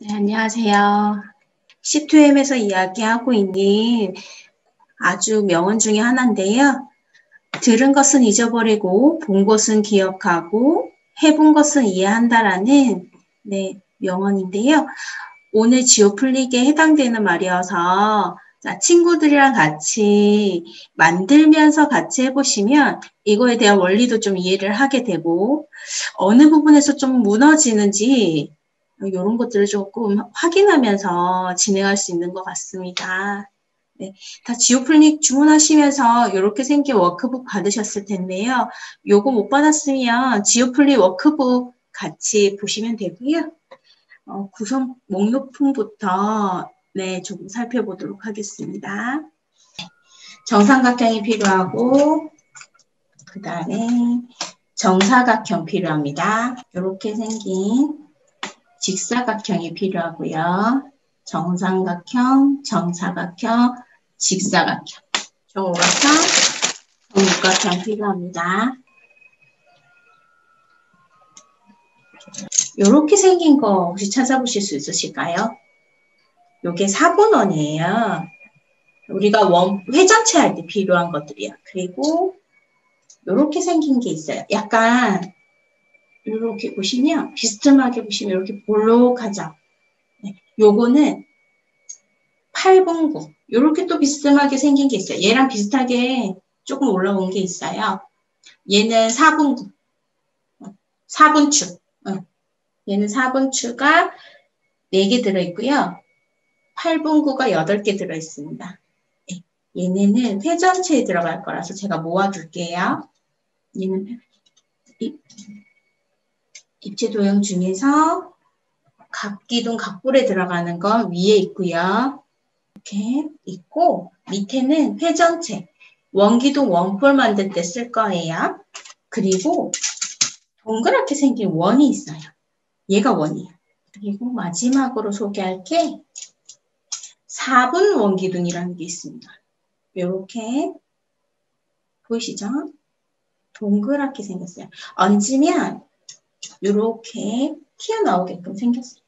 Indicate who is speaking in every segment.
Speaker 1: 네, 안녕하세요. C2M에서 이야기하고 있는 아주 명언 중에 하나인데요. 들은 것은 잊어버리고 본 것은 기억하고 해본 것은 이해한다라는 명언인데요. 오늘 지오플릭에 해당되는 말이어서 친구들이랑 같이 만들면서 같이 해보시면 이거에 대한 원리도 좀 이해를 하게 되고 어느 부분에서 좀 무너지는지 이런 것들을 조금 확인하면서 진행할 수 있는 것 같습니다. 네, 다 지오플릭 주문하시면서 이렇게 생긴 워크북 받으셨을 텐데요. 요거 못 받았으면 지오플릭 워크북 같이 보시면 되고요. 구성 목록품부터 조금 살펴보도록 하겠습니다. 정삼각형이 필요하고 그 다음에 정사각형 필요합니다. 이렇게 생긴 직사각형이 필요하고요. 정삼각형, 정사각형, 직사각형, 정오각형, 정육각형 필요합니다. 이렇게 생긴 거 혹시 찾아보실 수 있으실까요? 이게 4분원이에요. 우리가 회전체 할 때 필요한 것들이야. 그리고 이렇게 생긴 게 있어요. 약간 이렇게 보시면 비스듬하게 보시면 이렇게 볼록하죠. 요거는 8분구. 이렇게 또 비스듬하게 생긴 게 있어요. 얘랑 비슷하게 조금 올라온 게 있어요. 얘는 4분구. 4분축. 얘는 4분추가 4개 들어있고요. 8분구가 8개 들어있습니다. 얘네는 회전체에 들어갈 거라서 제가 모아둘게요. 얘는 입체 도형 중에서 각기둥 각볼에 들어가는 건 위에 있고요. 이렇게 있고 밑에는 회전체, 원기둥 원볼 만들 때 쓸 거예요. 그리고 동그랗게 생긴 원이 있어요. 얘가 원이에요. 그리고 마지막으로 소개할 게 4분 원기둥이라는 게 있습니다. 이렇게 보이시죠? 동그랗게 생겼어요. 얹으면 이렇게 튀어나오게끔 생겼어요.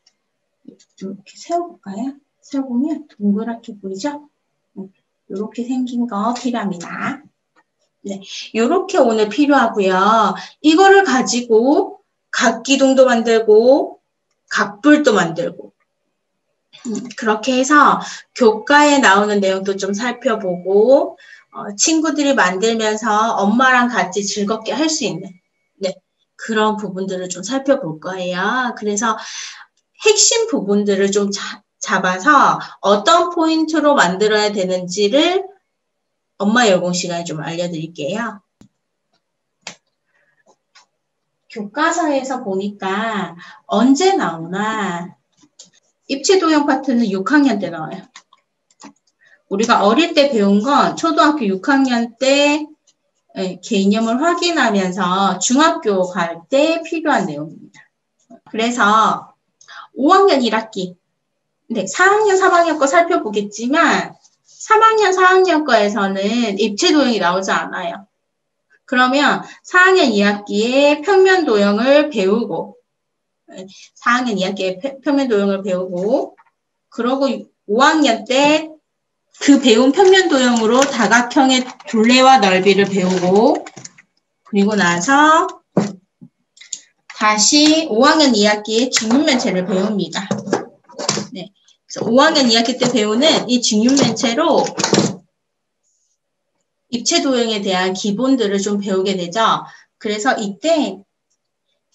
Speaker 1: 이렇게 세워볼까요? 세워보면 동그랗게 보이죠? 이렇게 생긴 거 필요합니다. 네, 이렇게 오늘 필요하고요. 이거를 가지고 각기둥도 만들고 각불도 만들고 그렇게 해서 교과에 나오는 내용도 좀 살펴보고 친구들이 만들면서 엄마랑 같이 즐겁게 할 수 있는 그런 부분들을 좀 살펴볼 거예요. 그래서 핵심 부분들을 좀 잡아서 어떤 포인트로 만들어야 되는지를 엄마 열공 시간에 좀 알려드릴게요. 교과서에서 보니까 언제 나오나 입체 도형 파트는 6학년 때 나와요. 우리가 어릴 때 배운 건 초등학교 6학년 때 개념을 확인하면서 중학교 갈 때 필요한 내용입니다. 그래서 5학년 1학기, 4학년, 3학년 거 살펴보겠지만 3학년, 4학년 거에서는 입체 도형이 나오지 않아요. 그러면 4학년 2학기에 평면 도형을 배우고 4학년 2학기에 평면 도형을 배우고 그러고 5학년 때 그 배운 평면 도형으로 다각형의 둘레와 넓이를 배우고 그리고 나서 다시 5학년 2학기에 직육면체를 배웁니다. 네. 그래서 5학년 2학기 때 배우는 이 직육면체로 입체 도형에 대한 기본들을 좀 배우게 되죠. 그래서 이때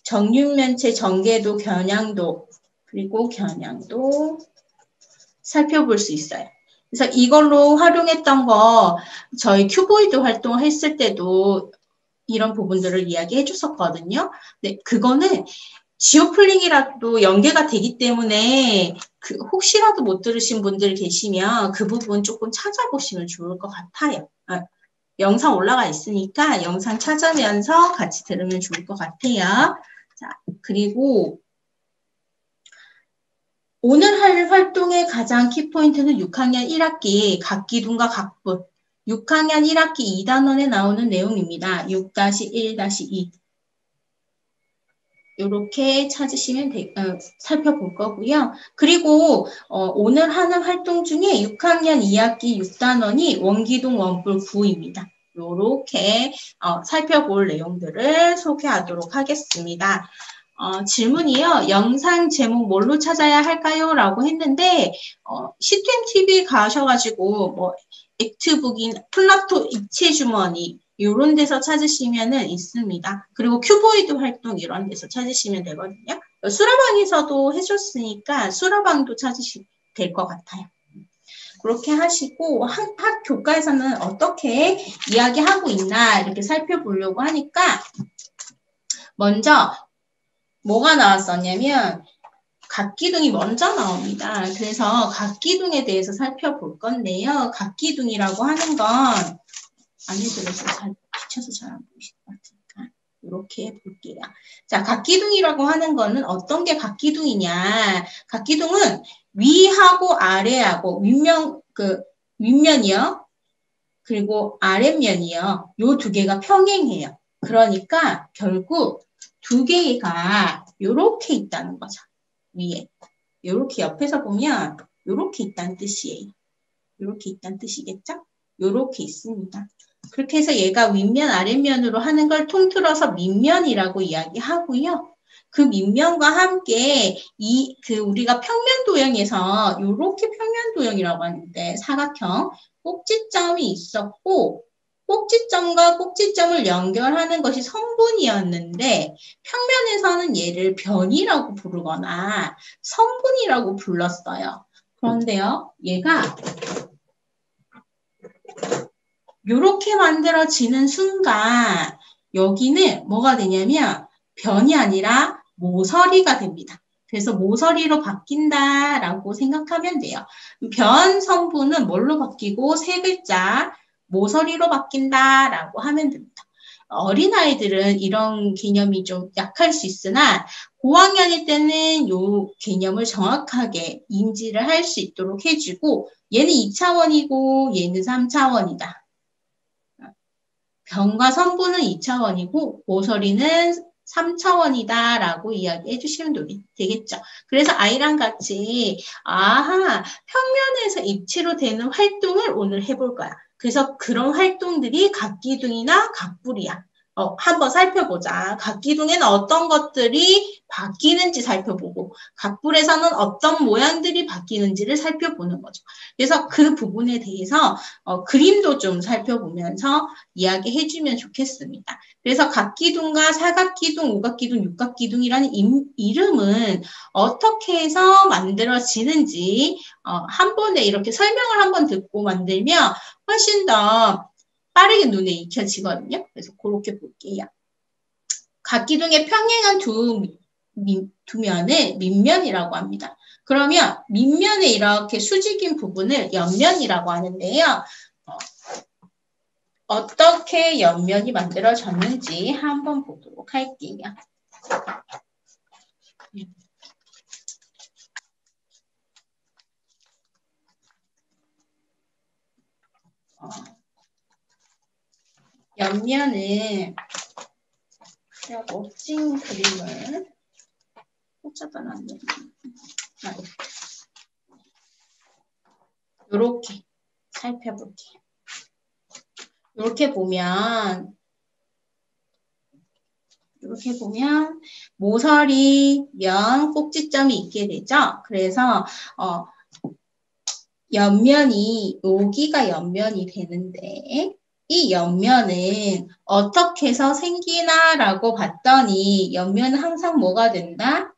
Speaker 1: 정육면체 전개도 겨냥도 그리고 겨냥도 살펴볼 수 있어요. 그래서 이걸로 활용했던 거 저희 큐보이드 활동했을 때도 이런 부분들을 이야기해 줬었거든요. 네, 그거는 지오플링이라도 연계가 되기 때문에 혹시라도 못 들으신 분들 계시면 그 부분 조금 찾아보시면 좋을 것 같아요. 영상 올라가 있으니까 영상 찾으면서 같이 들으면 좋을 것 같아요. 자, 그리고 오늘 할 활동의 가장 키포인트는 6학년 1학기 각기둥과 각불 6학년 1학기 2단원에 나오는 내용입니다. 6-1-2 이렇게 찾으시면 살펴볼 거고요. 그리고 오늘 하는 활동 중에 6학년 2학기 6단원이 원기둥 원뿔 9입니다. 이렇게 살펴볼 내용들을 소개하도록 하겠습니다. 질문이요. 영상 제목 뭘로 찾아야 할까요? 라고 했는데 시스템 TV 가셔가지고 뭐 액트북인 플라토 입체 주머니 이런 데서 찾으시면은 있습니다. 그리고 큐보이드 활동 이런 데서 찾으시면 되거든요. 수라방에서도 해줬으니까 수라방도 찾으시면 될 것 같아요. 그렇게 하시고 학 교과에서는 어떻게 이야기하고 있나 이렇게 살펴보려고 하니까 먼저 뭐가 나왔었냐면 각기둥이 먼저 나옵니다. 그래서 각기둥에 대해서 살펴볼 건데요. 각기둥이라고 하는 건 안에들어서 잘 비춰서 잘 안 보이실 것 같으니까 이렇게 볼게요. 자, 각기둥이라고 하는 거는 어떤 게 각기둥이냐? 각기둥은 위하고 아래하고 윗면이요. 그리고 아랫면이요. 요 두 개가 평행해요. 그러니까 결국 두 개가 요렇게 있다는 거죠. 위에. 요렇게 옆에서 보면 요렇게 있다는 뜻이에요. 요렇게 있다는 뜻이겠죠? 요렇게 있습니다. 그렇게 해서 얘가 윗면, 아랫면으로 하는 걸 통틀어서 밑면이라고 이야기하고요. 그 밑면과 함께 우리가 평면 도형에서 요렇게 평면 도형이라고 하는데 사각형 꼭지점이 있었고 꼭지점과 꼭지점을 연결하는 것이 성분이었는데 평면에서는 얘를 변이라고 부르거나 성분이라고 불렀어요. 그런데요, 얘가 요렇게 만들어지는 순간 여기는 뭐가 되냐면 변이 아니라 모서리가 됩니다. 그래서 모서리로 바뀐다라고 생각하면 돼요. 변 성분은 뭘로 바뀌고 세 글자 모서리로 바뀐다라고 하면 됩니다. 어린아이들은 이런 개념이 좀 약할 수 있으나 고학년일 때는 이 개념을 정확하게 인지를 할 수 있도록 해주고 얘는 2차원이고 얘는 3차원이다. 변과 성분은 2차원이고 모서리는 3차원이다라고 이야기해 주시면 되겠죠. 그래서 아이랑 같이 평면에서 입체로 되는 활동을 오늘 해볼 거야. 그래서 그런 활동들이 각기둥이나 각뿔이야. 한번 살펴보자. 각기둥에는 어떤 것들이 바뀌는지 살펴보고 각뿔에서는 어떤 모양들이 바뀌는지를 살펴보는 거죠. 그래서 그 부분에 대해서 그림도 좀 살펴보면서 이야기해 주면 좋겠습니다. 그래서 각기둥과 사각기둥, 오각기둥, 육각기둥이라는 이름은 어떻게 해서 만들어지는지 한 번에 이렇게 설명을 한번 듣고 만들면 훨씬 더 빠르게 눈에 익혀지거든요. 그래서 그렇게 볼게요. 각기둥의 평행한 두 면을 밑면이라고 합니다. 그러면 밑면에 이렇게 수직인 부분을 옆면이라고 하는데요. 어떻게 옆면이 만들어졌는지 한번 보도록 할게요. 옆면은 멋진 그림을 꽂아다 놨네요. 이렇게 살펴볼게요. 이렇게 보면 모서리, 면, 꼭지점이 있게 되죠. 그래서 옆면이 여기가 옆면이 되는데 이 옆면은 어떻게 해서 생기나라고 봤더니 옆면은 항상 뭐가 된다?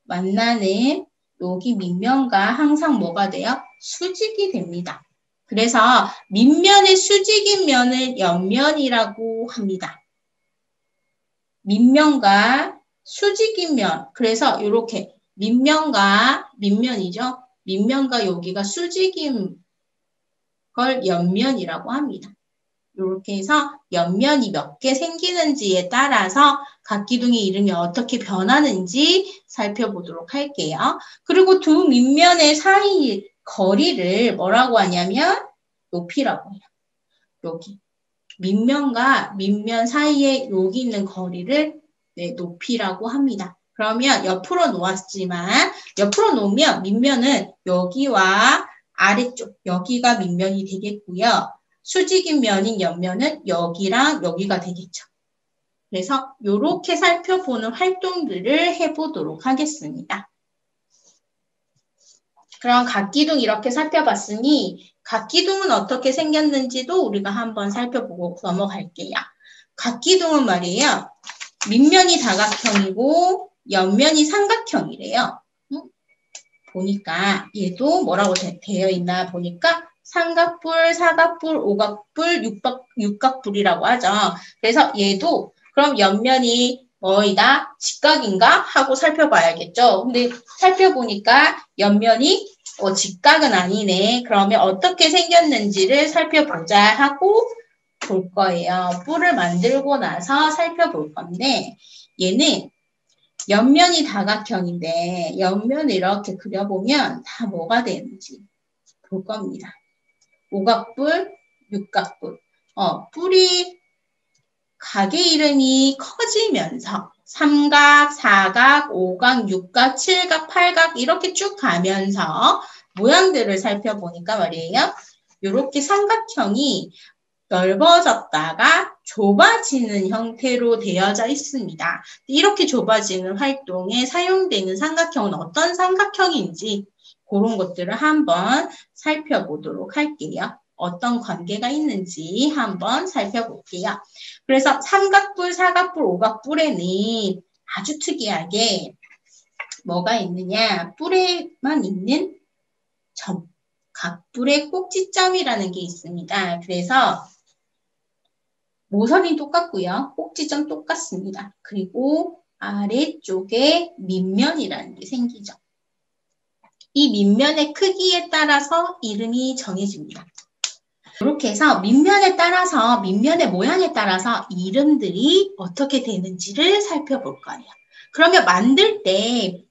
Speaker 1: 만나는 여기 밑면과 항상 뭐가 돼요? 수직이 됩니다. 그래서 밑면의 수직인 면을 옆면이라고 합니다. 밑면과 수직인 면, 그래서 이렇게 밑면과 밑면이죠. 밑면과 여기가 수직인 걸 옆면이라고 합니다. 이렇게 해서 옆면이 몇 개 생기는지에 따라서 각기둥의 이름이 어떻게 변하는지 살펴보도록 할게요. 그리고 두 밑면의 사이 거리를 뭐라고 하냐면 높이라고 해요. 여기. 밑면과 밑면 사이에 여기 있는 거리를 높이라고 합니다. 그러면 옆으로 놓았지만 옆으로 놓으면 밑면은 여기와 아래쪽 여기가 밑면이 되겠고요. 수직인 면인 옆면은 여기랑 여기가 되겠죠. 그래서 이렇게 살펴보는 활동들을 해보도록 하겠습니다. 그럼 각기둥 이렇게 살펴봤으니 각기둥은 어떻게 생겼는지도 우리가 한번 살펴보고 넘어갈게요. 각기둥은 말이에요. 밑면이 다각형이고 옆면이 삼각형이래요. 보니까 얘도 뭐라고 되어 있나 보니까 삼각뿔, 사각뿔, 오각뿔, 육각뿔이라고 하죠. 그래서 얘도 그럼 옆면이 뭐이다? 직각인가? 하고 살펴봐야겠죠. 근데 살펴보니까 옆면이 직각은 아니네. 그러면 어떻게 생겼는지를 살펴보자 하고 볼 거예요. 뿔을 만들고 나서 살펴볼 건데 얘는 옆면이 다각형인데 옆면을 이렇게 그려보면 다 뭐가 되는지 볼 겁니다. 오각뿔, 육각뿔. 뿔이 각의 이름이 커지면서 삼각, 사각, 오각, 육각, 칠각, 팔각 이렇게 쭉 가면서 모양들을 살펴보니까 말이에요. 이렇게 삼각형이 넓어졌다가 좁아지는 형태로 되어져 있습니다. 이렇게 좁아지는 활동에 사용되는 삼각형은 어떤 삼각형인지 그런 것들을 한번 살펴보도록 할게요. 어떤 관계가 있는지 한번 살펴볼게요. 그래서 삼각뿔, 사각뿔, 오각뿔에는 아주 특이하게 뭐가 있느냐? 뿔에만 있는 점, 각 뿔의 꼭지점이라는 게 있습니다. 그래서 모서리는 똑같고요. 꼭지점 똑같습니다. 그리고 아래쪽에 밑면이라는 게 생기죠. 이 밑면의 크기에 따라서 이름이 정해집니다. 이렇게 해서 밑면에 따라서 밑면의 모양에 따라서 이름들이 어떻게 되는지를 살펴볼 거예요. 그러면 만들 때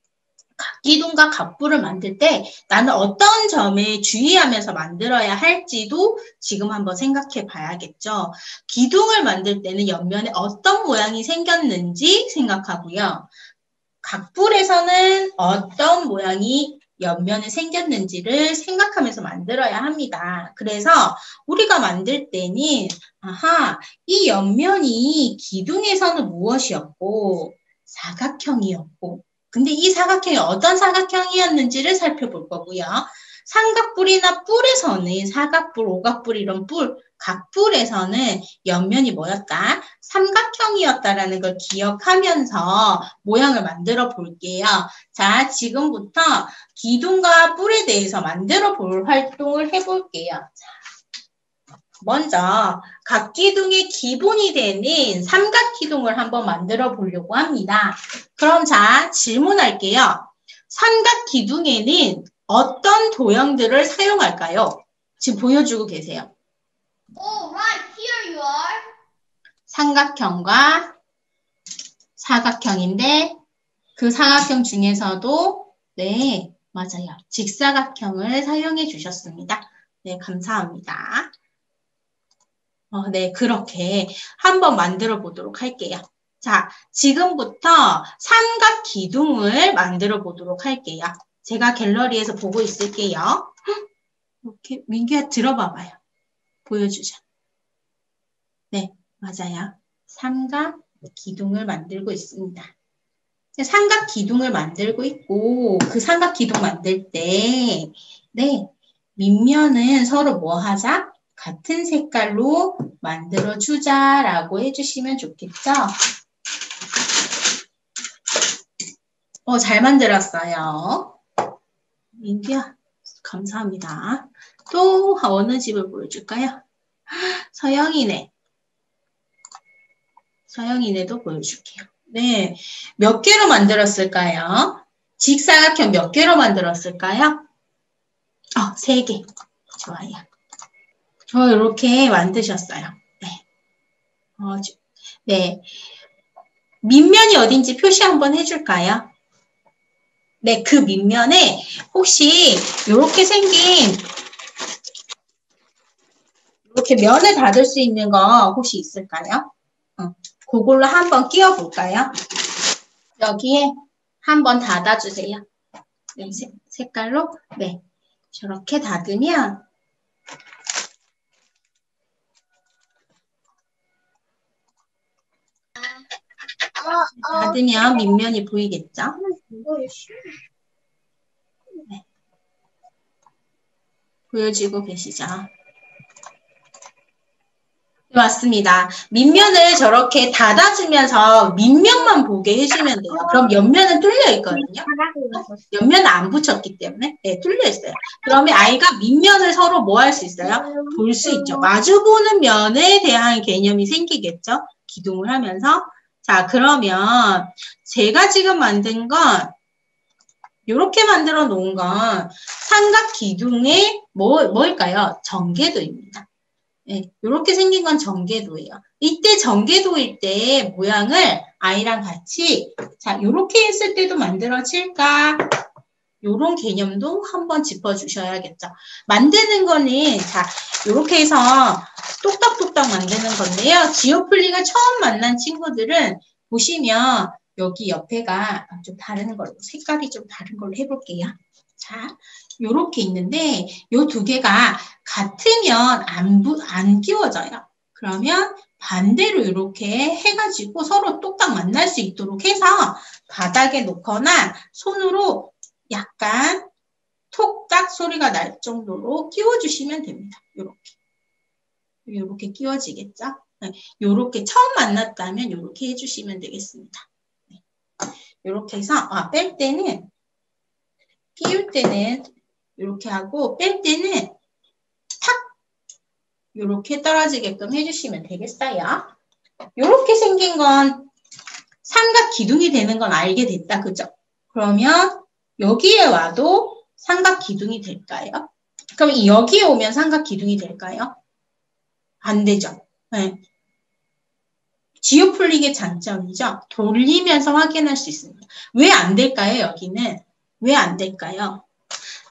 Speaker 1: 각기둥과 각뿔을 만들 때 나는 어떤 점에 주의하면서 만들어야 할지도 지금 한번 생각해 봐야겠죠. 기둥을 만들 때는 옆면에 어떤 모양이 생겼는지 생각하고요. 각뿔에서는 어떤 모양이 옆면에 생겼는지를 생각하면서 만들어야 합니다. 그래서 우리가 만들 때는 이 옆면이 기둥에서는 무엇이었고 사각형이었고 근데 이 사각형이 어떤 사각형이었는지를 살펴볼 거고요. 삼각뿔이나 뿔에서는 사각뿔, 오각뿔 이런 뿔, 각뿔에서는 옆면이 뭐였다? 삼각형이었다라는 걸 기억하면서 모양을 만들어 볼게요. 자, 지금부터 기둥과 뿔에 대해서 만들어 볼 활동을 해볼게요. 자, 먼저 각기둥의 기본이 되는 삼각기둥을 한번 만들어 보려고 합니다. 그럼 자, 질문할게요. 삼각기둥에는 어떤 도형들을 사용할까요? 지금 보여주고 계세요.
Speaker 2: Oh, right, here you are.
Speaker 1: 삼각형과 사각형인데 그 사각형 중에서도 네, 맞아요. 직사각형을 사용해 주셨습니다. 네, 감사합니다. 네, 그렇게 한번 만들어 보도록 할게요. 자, 지금부터 삼각 기둥을 만들어 보도록 할게요. 제가 갤러리에서 보고 있을게요. 이렇게 민규야 들어봐봐요. 보여주자. 네, 맞아요. 삼각 기둥을 만들고 있습니다. 삼각 기둥을 만들고 있고 그 삼각 기둥 만들 때 네, 밑면은 서로 뭐 하자? 같은 색깔로 만들어주자라고 해주시면 좋겠죠? 잘 만들었어요. 민규야, 감사합니다. 또 어느 집을 보여줄까요? 서영이네. 서영이네도 보여줄게요. 네, 몇 개로 만들었을까요? 직사각형 몇 개로 만들었을까요? 3개. 좋아요. 이렇게 만드셨어요. 네. 네. 밑면이 어딘지 표시 한번 해줄까요? 네, 그 밑면에 혹시 이렇게 생긴 이렇게 면을 닫을 수 있는 거 혹시 있을까요? 그걸로 한번 끼워볼까요? 여기에 한번 닫아주세요. 네, 색깔로. 네. 저렇게 닫으면 밑면이 보이겠죠? 네. 보여지고 계시죠? 맞습니다. 밑면을 저렇게 닫아주면서 밑면만 보게 해주면 돼요. 그럼 옆면은 뚫려 있거든요. 옆면은 안 붙였기 때문에 네, 뚫려 있어요. 그러면 아이가 밑면을 서로 뭐 할 수 있어요? 볼 수 있죠. 마주보는 면에 대한 개념이 생기겠죠. 기둥을 하면서. 자, 그러면 제가 지금 만든 건 이렇게 만들어 놓은 건 삼각 기둥의 뭘까요? 전개도입니다. 네, 이렇게 생긴 건 전개도예요. 이때 전개도일 때 모양을 아이랑 같이 자 이렇게 했을 때도 만들어질까? 이런 개념도 한번 짚어주셔야겠죠. 만드는 거는 자 이렇게 해서 똑딱똑딱 만드는 건데요. 지오플리가 처음 만난 친구들은 보시면 여기 옆에가 좀 다른 걸로 색깔이 좀 다른 걸로 해볼게요. 자, 요렇게 있는데 요 두 개가 같으면 안 끼워져요. 그러면 반대로 이렇게 해가지고 서로 똑딱 만날 수 있도록 해서 바닥에 놓거나 손으로 약간 톡딱 소리가 날 정도로 끼워주시면 됩니다. 요렇게 끼워지겠죠? 네, 요렇게 처음 만났다면 요렇게 해주시면 되겠습니다. 네. 요렇게 해서 뺄 때는 끼울 때는 이렇게 하고 뺄 때는 탁 이렇게 떨어지게끔 해주시면 되겠어요. 이렇게 생긴 건 삼각 기둥이 되는 건 알게 됐다. 그죠? 그러면 여기에 와도 삼각 기둥이 될까요? 그럼 여기에 오면 삼각 기둥이 될까요? 안 되죠. 네. 지오플릭의 장점이죠. 돌리면서 확인할 수 있습니다. 왜 안 될까요? 여기는 왜 안 될까요?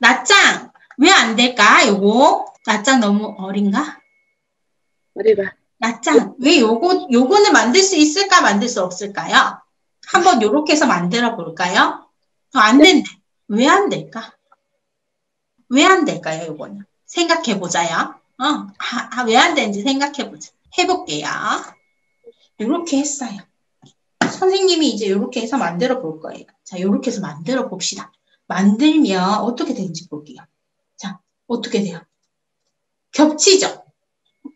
Speaker 1: 낫짱 왜 안 될까? 요거 낫짱 너무 어린가?
Speaker 3: 어디가?
Speaker 1: 낫짱 왜 요거는 만들 수 있을까? 만들 수 없을까요? 한번 요렇게 해서 만들어 볼까요? 안 된대. 왜 안 될까? 왜 안 될까요? 요거는 생각해 보자요. 왜 안 되는지 생각해 보자. 해볼게요. 요렇게 했어요. 선생님이 이제 요렇게 해서 만들어 볼 거예요. 자, 요렇게 해서 만들어 봅시다. 만들면 어떻게 되는지 볼게요. 자, 어떻게 돼요? 겹치죠?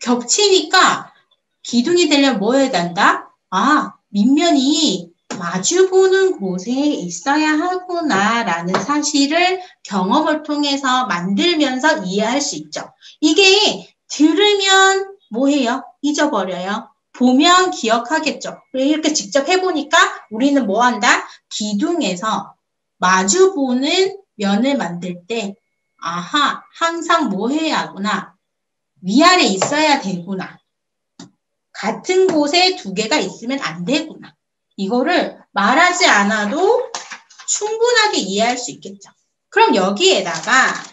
Speaker 1: 겹치니까 기둥이 되려면 뭐 해야 된다? 밑면이 마주보는 곳에 있어야 하구나라는 사실을 경험을 통해서 만들면서 이해할 수 있죠. 이게 들으면 뭐해요? 잊어버려요. 보면 기억하겠죠. 이렇게 직접 해보니까 우리는 뭐 한다? 기둥에서 마주보는 면을 만들 때 항상 뭐 해야 하구나. 위아래 있어야 되구나. 같은 곳에 두 개가 있으면 안 되구나. 이거를 말하지 않아도 충분하게 이해할 수 있겠죠. 그럼 여기에다가 하나를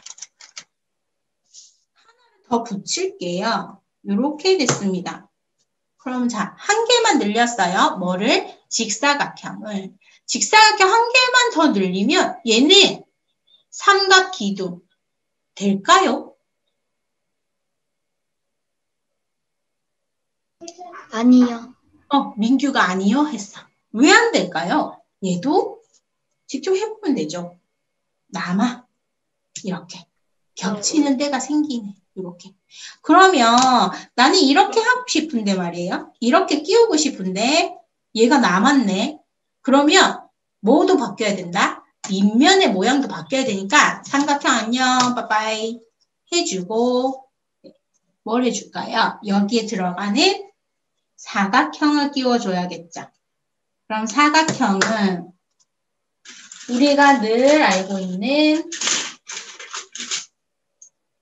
Speaker 1: 더 붙일게요. 이렇게 됐습니다. 그럼 자, 한 개만 늘렸어요. 뭐를? 직사각형을. 직사각형 한 개만 더 늘리면 얘는 삼각기둥 될까요?
Speaker 2: 아니요.
Speaker 1: 민규가 아니요 했어. 왜 안 될까요? 얘도 직접 해보면 되죠. 남아. 이렇게. 겹치는 데가 생기네. 이렇게. 그러면 나는 이렇게 하고 싶은데 말이에요. 이렇게 끼우고 싶은데 얘가 남았네. 그러면 뭐도 바뀌어야 된다? 밑면의 모양도 바뀌어야 되니까 삼각형 안녕 빠빠이 해주고 뭘 해줄까요? 여기에 들어가는 사각형을 끼워줘야겠죠. 그럼 사각형은 우리가 늘 알고 있는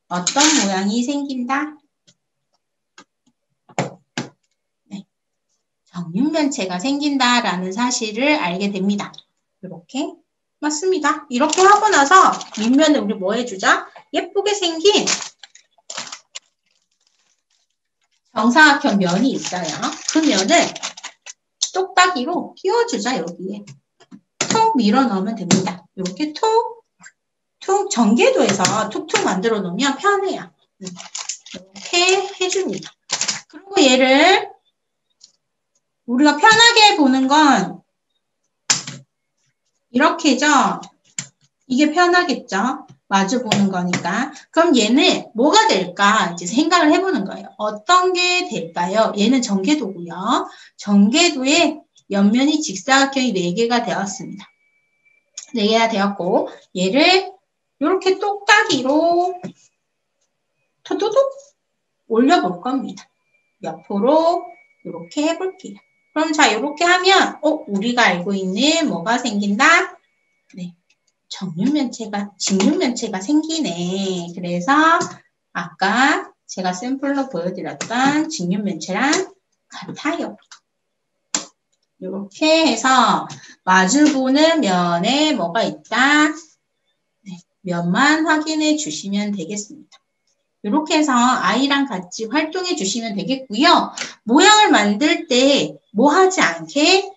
Speaker 1: 어떤 모양이 생긴다? 네. 정육면체가 생긴다라는 사실을 알게 됩니다. 이렇게 맞습니다. 이렇게 하고 나서 밑면에 우리 뭐 해주자? 예쁘게 생긴 정사각형 면이 있어요. 그 면을 똑딱이로 끼워주자 여기에. 톡 툭 밀어 넣으면 됩니다. 이렇게 툭 전개도에서 툭툭 만들어 놓으면 편해요. 이렇게 해줍니다. 그리고 얘를 우리가 편하게 보는 건 이렇게죠. 이게 편하겠죠. 마주 보는 거니까. 그럼 얘는 뭐가 될까? 이제 생각을 해보는 거예요. 어떤 게 될까요? 얘는 전개도고요. 전개도에 옆면이 직사각형이 4개가 되었습니다. 4개가 되었고 얘를 이렇게 똑딱이로 토도독 올려볼 겁니다. 옆으로 이렇게 해볼게요. 그럼 자 이렇게 하면 우리가 알고 있는 뭐가 생긴다? 네, 직육면체가 생기네. 그래서 아까 제가 샘플로 보여드렸던 직육면체랑 같아요. 이렇게 해서 마주보는 면에 뭐가 있다? 네, 면만 확인해 주시면 되겠습니다. 이렇게 해서 아이랑 같이 활동해 주시면 되겠고요. 모양을 만들 때 뭐 하지 않게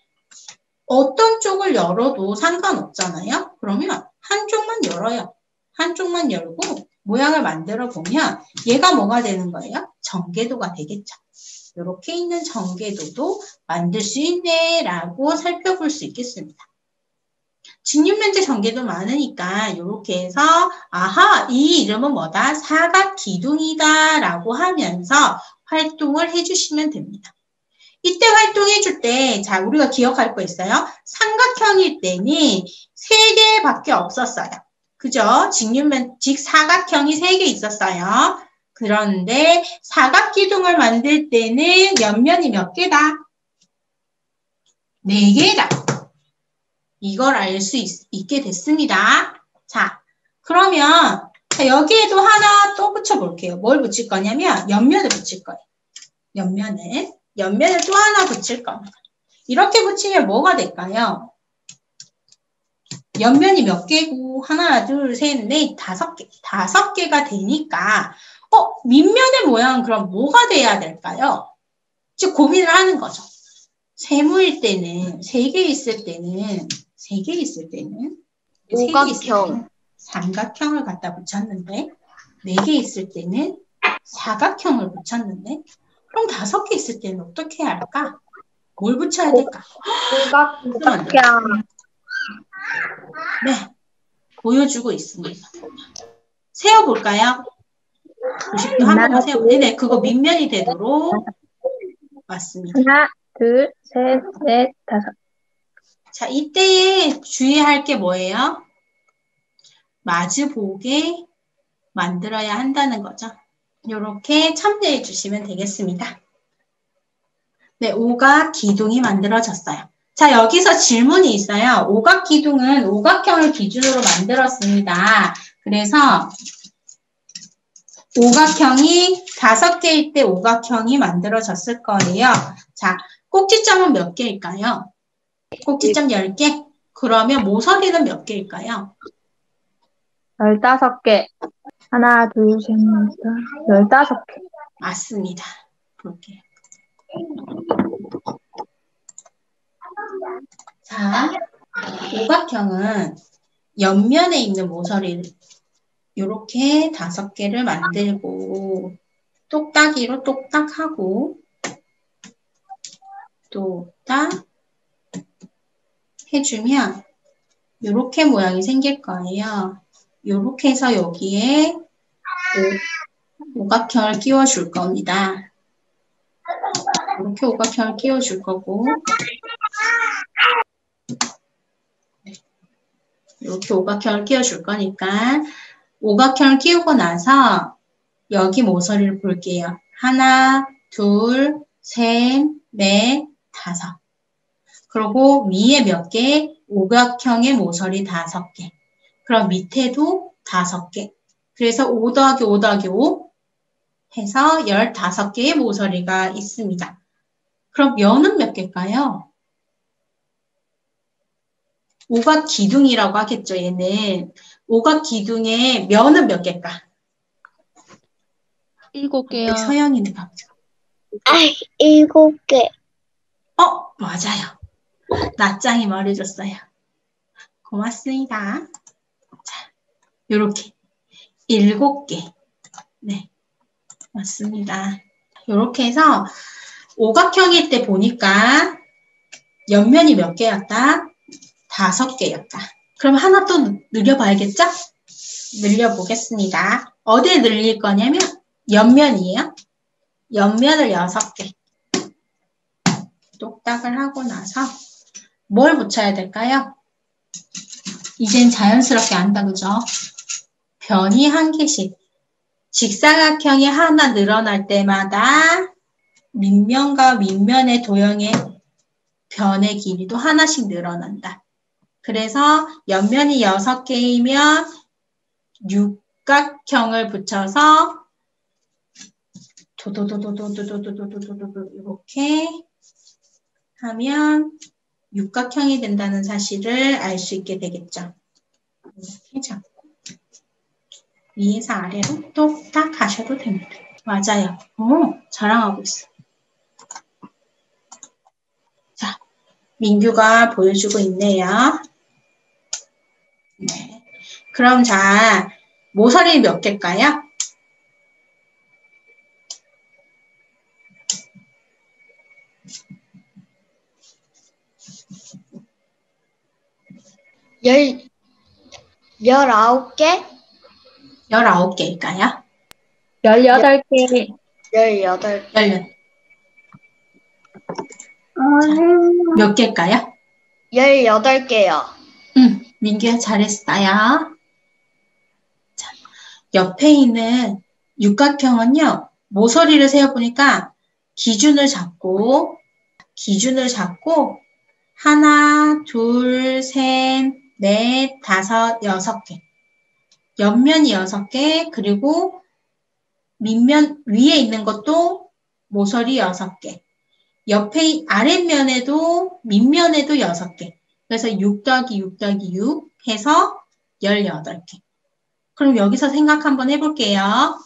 Speaker 1: 어떤 쪽을 열어도 상관없잖아요. 그러면 한쪽만 열어요. 한쪽만 열고 모양을 만들어 보면 얘가 뭐가 되는 거예요? 전개도가 되겠죠. 이렇게 있는 전개도도 만들 수 있네라고 살펴볼 수 있겠습니다. 직육면체 전개도 많으니까 이렇게 해서 아하 이 이름은 뭐다? 사각기둥이다 라고 하면서 활동을 해주시면 됩니다. 이때 활동해 줄 때, 자, 우리가 기억할 거 있어요? 삼각형일 때는 3개밖에 없었어요. 그죠? 직사각형이 3개 있었어요. 그런데 사각기둥을 만들 때는 옆면이 몇 개다? 4개다. 이걸 알 수 있게 됐습니다. 자, 그러면 여기에도 하나 또 붙여볼게요. 뭘 붙일 거냐면 옆면을 붙일 거예요. 옆면을 또 하나 붙일 겁니다. 이렇게 붙이면 뭐가 될까요? 옆면이 몇 개고 하나, 둘, 셋, 넷, 5개. 5개가 되니까 밑면의 모양은 그럼 뭐가 돼야 될까요? 즉 고민을 하는 거죠. 세모일 때는 3개 있을 때는
Speaker 3: 오각형.
Speaker 1: 삼각형을 갖다 붙였는데 4개 있을 때는 사각형을 붙였는데 그럼 5개 있을 때는 어떻게 해야 할까? 뭘 붙여야 될까?
Speaker 3: 오각형.
Speaker 1: 네, 보여주고 있습니다. 세어볼까요? 90도 한 번만 세워. 네네, 그거 밑면이 되도록 맞습니다.
Speaker 3: 하나, 둘, 셋, 넷, 5.
Speaker 1: 자, 이때에 주의할 게 뭐예요? 마주보게 만들어야 한다는 거죠. 이렇게 참조해 주시면 되겠습니다. 네, 오각기둥이 만들어졌어요. 자, 여기서 질문이 있어요. 오각기둥은 오각형을 기준으로 만들었습니다. 그래서 오각형이 5개일 때 오각형이 만들어졌을 거예요. 자, 꼭지점은 몇 개일까요? 꼭지점 10개? 그러면 모서리는 몇 개일까요?
Speaker 3: 15개. 하나, 둘, 셋, 넷, 15개.
Speaker 1: 맞습니다. 볼게요. 자, 오각형은 옆면에 있는 모서리를 이렇게 5개를 만들고 똑딱이로 똑딱하고 똑딱 해주면 이렇게 모양이 생길 거예요. 이렇게 해서 여기에 오각형을 끼워줄 겁니다. 이렇게 오각형을 끼워줄 거고 이렇게 오각형을 끼워줄 거니까 오각형을 끼우고 나서 여기 모서리를 볼게요. 하나, 둘, 셋, 넷, 5. 그리고 위에 몇 개? 오각형의 모서리 5개. 그럼 밑에도 5개. 그래서 5 더하기 5 더하기 5 해서 15개의 모서리가 있습니다. 그럼 면은 몇 개일까요? 오각기둥이라고 하겠죠, 얘는. 오각기둥의 면은 몇 개일까?
Speaker 4: 7개요.
Speaker 1: 서영이는 갑자
Speaker 2: 7개.
Speaker 1: 맞아요. 낮장이 말해줬어요. 고맙습니다. 자, 요렇게 7개. 네, 맞습니다. 요렇게 해서 오각형일 때 보니까 옆면이 몇 개였다? 5개였다. 그럼 하나 또 늘려봐야겠죠? 늘려보겠습니다. 어디에 늘릴 거냐면 옆면이에요. 옆면을 6개. 똑딱을 하고 나서 뭘 붙여야 될까요? 이젠 자연스럽게 안다, 그죠? 변이 1개씩. 직사각형이 하나 늘어날 때마다 밑면과 밑면의 도형의 변의 길이도 하나씩 늘어난다. 그래서 옆면이 6개이면 육각형을 붙여서 도도도도도도도도도도도도 이렇게 하면 육각형이 된다는 사실을 알 수 있게 되겠죠. 이렇게 잡고 위에서 아래로 똑딱 하셔도 됩니다. 맞아요. 오, 자랑하고 있어. 자, 민규가 보여주고 있네요. 네. 그럼 자, 모서리 몇 개일까요?
Speaker 2: 열 19개?
Speaker 1: 19개일까요?
Speaker 3: 18개.
Speaker 2: 18.
Speaker 1: 18. 몇 개일까요?
Speaker 2: 18개요.
Speaker 1: 민규야 잘했어요. 자, 옆에 있는 육각형은요, 모서리를 세어보니까 기준을 잡고, 하나, 둘, 셋, 넷, 다섯, 6개. 옆면이 6개, 그리고 밑면 위에 있는 것도 모서리 6개. 옆에 아랫면에도 밑면에도 6개. 그래서 6 더하기 6 더하기 6 해서 18개. 그럼 여기서 생각 한번 해볼게요.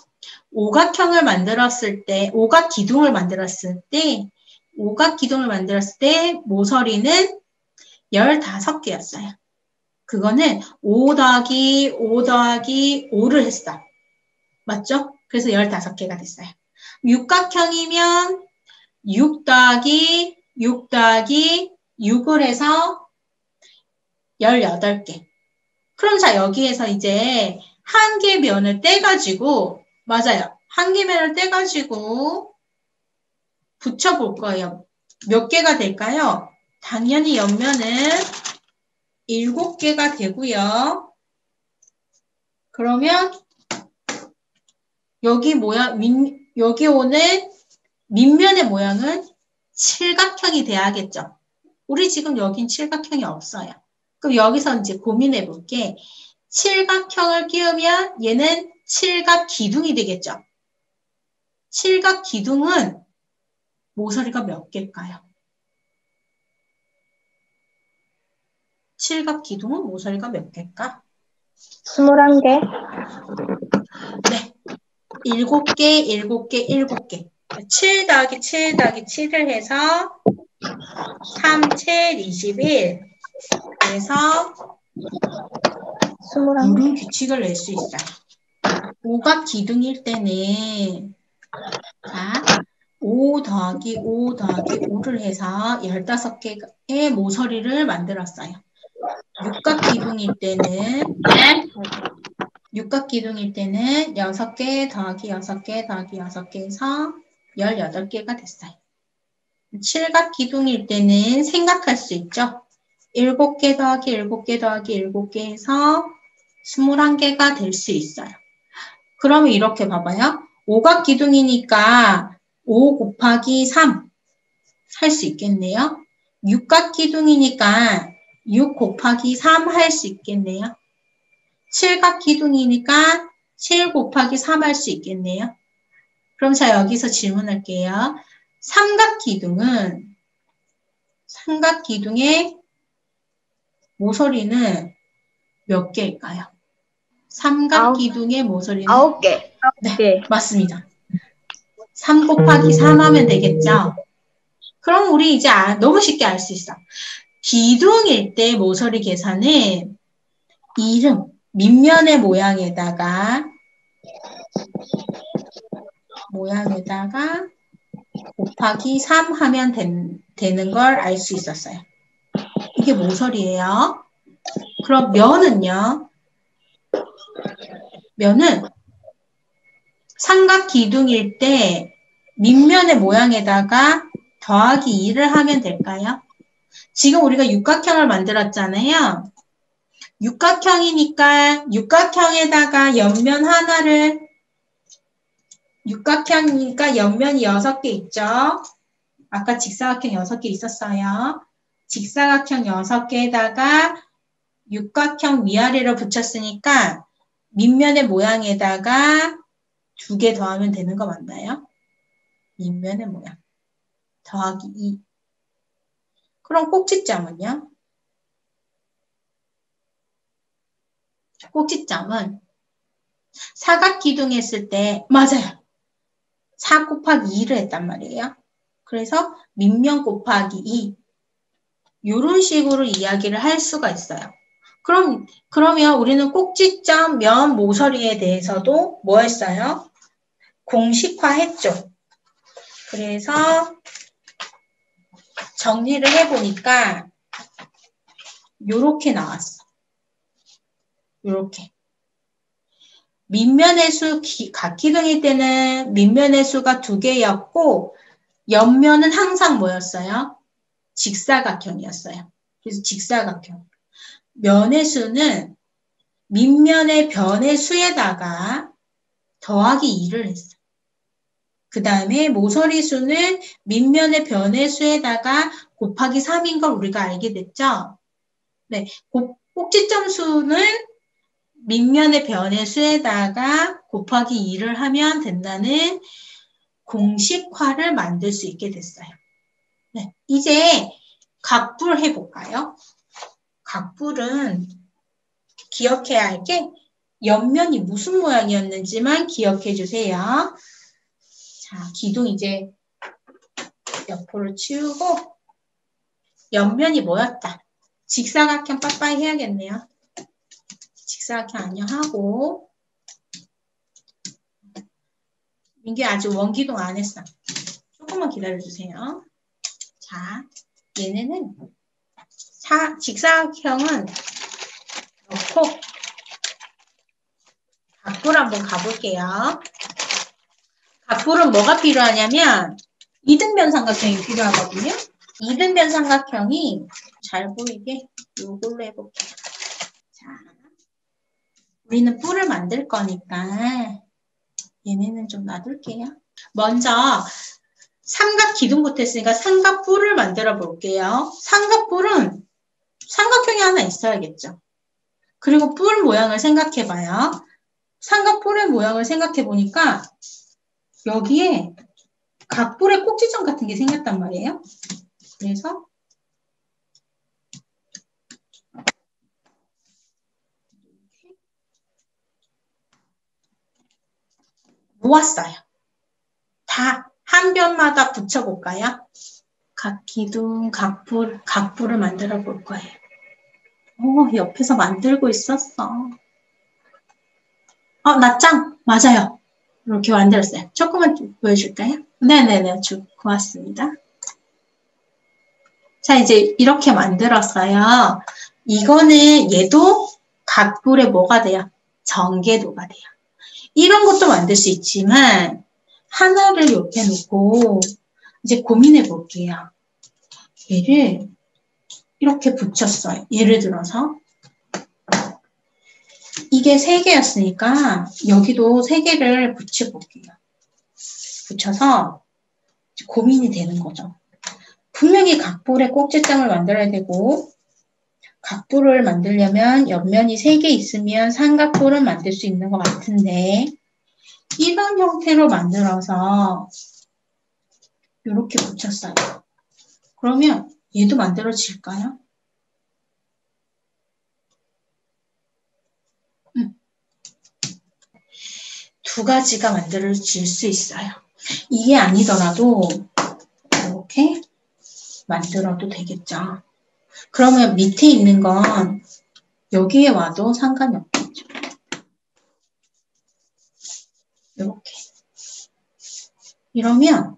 Speaker 1: 오각형을 만들었을 때, 오각기둥을 만들었을 때 모서리는 15개였어요. 그거는 5 더하기 5 더하기 5를 했어. 맞죠? 그래서 15개가 됐어요. 육각형이면 6 더하기 6 더하기 6을 해서 18개. 그럼 자, 여기에서 이제 한 개 면을 떼가지고, 맞아요. 한 개 면을 떼가지고 붙여볼 거예요. 몇 개가 될까요? 당연히 옆면은 7개가 되고요. 그러면 여기 여기 오는 밑면의 모양은 칠각형이 돼야겠죠. 우리 지금 여긴 칠각형이 없어요. 그럼 여기서 이제 고민해 볼게. 칠각형을 끼우면 얘는 칠각기둥이 되겠죠. 칠각기둥은 모서리가 몇 개일까요? 칠각기둥은 모서리가 몇 개일까?
Speaker 3: 21개.
Speaker 1: 네. 7개, 7개, 7개. 7 더하기 7 더하기 7을 해서 3, 7, 21. 그래서
Speaker 3: 21개.
Speaker 1: 이런 규칙을 낼 수 있어요. 오각기둥일 때는 자, 5 더하기 5 더하기 5를 해서 15개의 모서리를 만들었어요. 육각기둥일 때는 6개 더하기 6개 더하기 6개에서 18개가 됐어요. 칠각기둥일 때는 생각할 수 있죠. 7개 더하기 7개 더하기 7개 해서 21개가 될 수 있어요. 그러면 이렇게 봐봐요. 오각기둥이니까 5 곱하기 3 할 수 있겠네요. 육각기둥이니까 6 곱하기 3 할 수 있겠네요. 칠각기둥이니까 7 곱하기 3 할 수 있겠네요. 그럼 자, 여기서 질문할게요. 삼각기둥의 모서리는 몇 개일까요? 삼각기둥의 모서리는
Speaker 2: 9개.
Speaker 1: 네, 맞습니다. 3 곱하기 3 하면 되겠죠? 그럼 우리 이제 너무 쉽게 알 수 있어. 기둥일 때 모서리 계산은 이름, 밑면의 모양에다가 곱하기 3 하면 되는 걸 알 수 있었어요. 이게 모서리예요. 그럼 면은요? 면은 삼각 기둥일 때 밑면의 모양에다가 더하기 2를 하면 될까요? 지금 우리가 육각형을 만들었잖아요. 육각형이니까 육각형에다가 옆면 하나를 육각형이니까 옆면이 6개 있죠. 아까 직사각형 6개 있었어요. 직사각형 6개에다가 육각형 위아래로 붙였으니까 밑면의 모양에다가 2개 더하면 되는 거 맞나요? 밑면의 모양 더하기 2. 그럼 꼭지점은요? 꼭지점은 사각기둥 했을 때 맞아요. 4 곱하기 2를 했단 말이에요. 그래서 밑면 곱하기 2 이런 식으로 이야기를 할 수가 있어요. 그러면 우리는 꼭지점, 면, 모서리에 대해서도 뭐 했어요? 공식화했죠. 그래서 정리를 해보니까 요렇게 나왔어. 요렇게. 밑면의 수, 각기둥일 때는 밑면의 수가 2개였고 옆면은 항상 뭐였어요? 직사각형이었어요. 그래서 직사각형. 면의 수는 밑면의 변의 수에다가 더하기 2를 했어요. 그 다음에 모서리 수는 밑면의 변의 수에다가 곱하기 3인 걸 우리가 알게 됐죠? 네, 꼭지점 수는 밑면의 변의 수에다가 곱하기 2를 하면 된다는 공식화를 만들 수 있게 됐어요. 네, 이제 각불 해볼까요? 각불은 기억해야 할 게 옆면이 무슨 모양이었는지만 기억해 주세요. 자, 기둥 이제 옆으로 치우고 옆면이 뭐였다? 직사각형 빠빠이 해야겠네요. 직사각형 안녕하고 민규 아직 원기둥 안 했어. 조금만 기다려주세요. 자, 얘네는 직사각형은 넣고 각불 한번 가볼게요. 각불은 뭐가 필요하냐면 이등변 삼각형이 필요하거든요. 이등변 삼각형이 잘 보이게 이걸로 해볼게요. 자, 우리는 뿔을 만들 거니까 얘네는 좀 놔둘게요. 먼저 삼각 기둥부터 했으니까 삼각 뿔을 만들어 볼게요. 삼각 뿔은 삼각형이 하나 있어야겠죠. 그리고 뿔 모양을 생각해 봐요. 삼각 뿔의 모양을 생각해 보니까 여기에 각뿔의 꼭지점 같은 게 생겼단 말이에요. 그래서 모았어요. 다 한 변마다 붙여볼까요? 각 기둥, 각뿔을 만들어 볼 거예요. 옆에서 만들고 있었어. 낫짱! 맞아요. 이렇게 만들었어요. 조금만 보여줄까요? 네네네. 고맙습니다. 자, 이제 이렇게 만들었어요. 이거는 얘도 각뿔에 뭐가 돼요? 전개도가 돼요. 이런 것도 만들 수 있지만 하나를 옆에 놓고 이제 고민해 볼게요. 얘를 이렇게 붙였어요. 예를 들어서 이게 3개였으니까 여기도 3개를 붙여볼게요. 붙여서 고민이 되는 거죠. 분명히 각뿔에 꼭지점을 만들어야 되고 각뿔을 만들려면 옆면이 3개 있으면 삼각뿔을 만들 수 있는 것 같은데 이런 형태로 만들어서 이렇게 붙였어요. 그러면 얘도 만들어질까요? 두 가지가 만들어질 수 있어요. 이게 아니더라도 이렇게 만들어도 되겠죠. 그러면 밑에 있는 건 여기에 와도 상관이 없겠죠. 이렇게. 이러면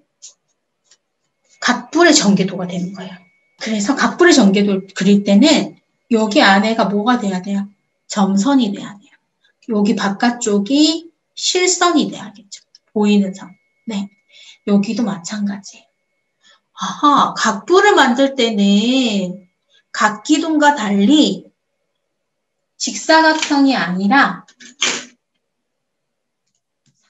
Speaker 1: 각불의 전개도가 되는 거예요. 그래서 각불의 전개도를 그릴 때는 여기 안에가 뭐가 돼야 돼요? 점선이 돼야 돼요. 여기 바깥쪽이 실선이 돼야겠죠. 보이는 선. 네. 여기도 마찬가지예요. 아하, 각불을 만들 때는 각기둥과 달리 직사각형이 아니라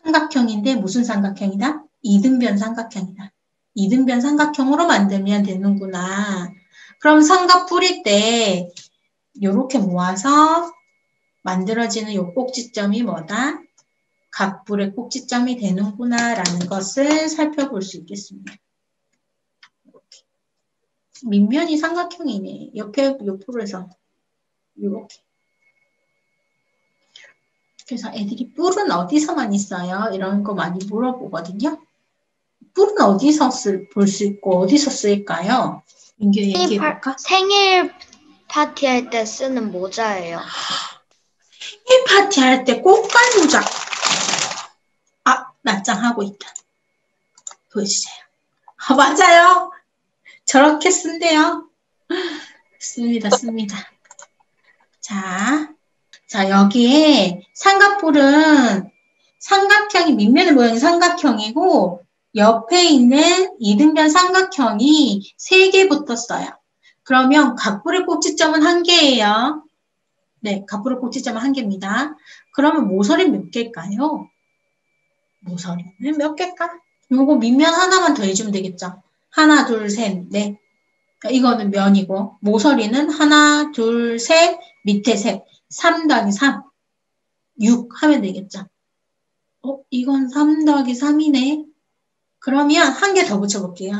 Speaker 1: 삼각형인데 무슨 삼각형이다? 이등변 삼각형이다. 이등변 삼각형으로 만들면 되는구나. 그럼 삼각 뿌릴 때 이렇게 모아서 만들어지는 요 꼭지점이 뭐다? 각불의 꼭지점이 되는구나 라는 것을 살펴볼 수 있겠습니다. 이렇게. 밑면이 삼각형이네. 옆으로 해서 이렇게. 그래서 애들이 뿔은 어디서만 있어요? 이런 거 많이 물어보거든요. 뿔은 어디서 볼 수 있고 어디서 쓰일까요? 민규 얘기해볼까?
Speaker 2: 생일 파티할 때 쓰는 모자예요.
Speaker 1: 생일 파티 할 때 꽃갈 모자. 아, 낯장하고 있다. 보여주세요. 아, 맞아요. 저렇게 쓴대요. 씁니다. 자, 여기에 삼각뿔은 삼각형이 밑면의 모양이 삼각형이고 옆에 있는 이등변 삼각형이 3개 붙었어요. 그러면 각불의 꼭지점은 1개예요. 네, 각불의 꼭지점은 1개입니다. 그러면 모서리 몇 개일까요? 모서리는 몇 개일까? 요거 밑면 하나만 더 해주면 되겠죠. 하나, 둘, 셋, 넷. 이거는 면이고 모서리는 하나, 둘, 셋, 밑에 셋. 3 더하기 3. 6 하면 되겠죠. 이건 3 더하기 3이네. 그러면 한 개 더 붙여볼게요.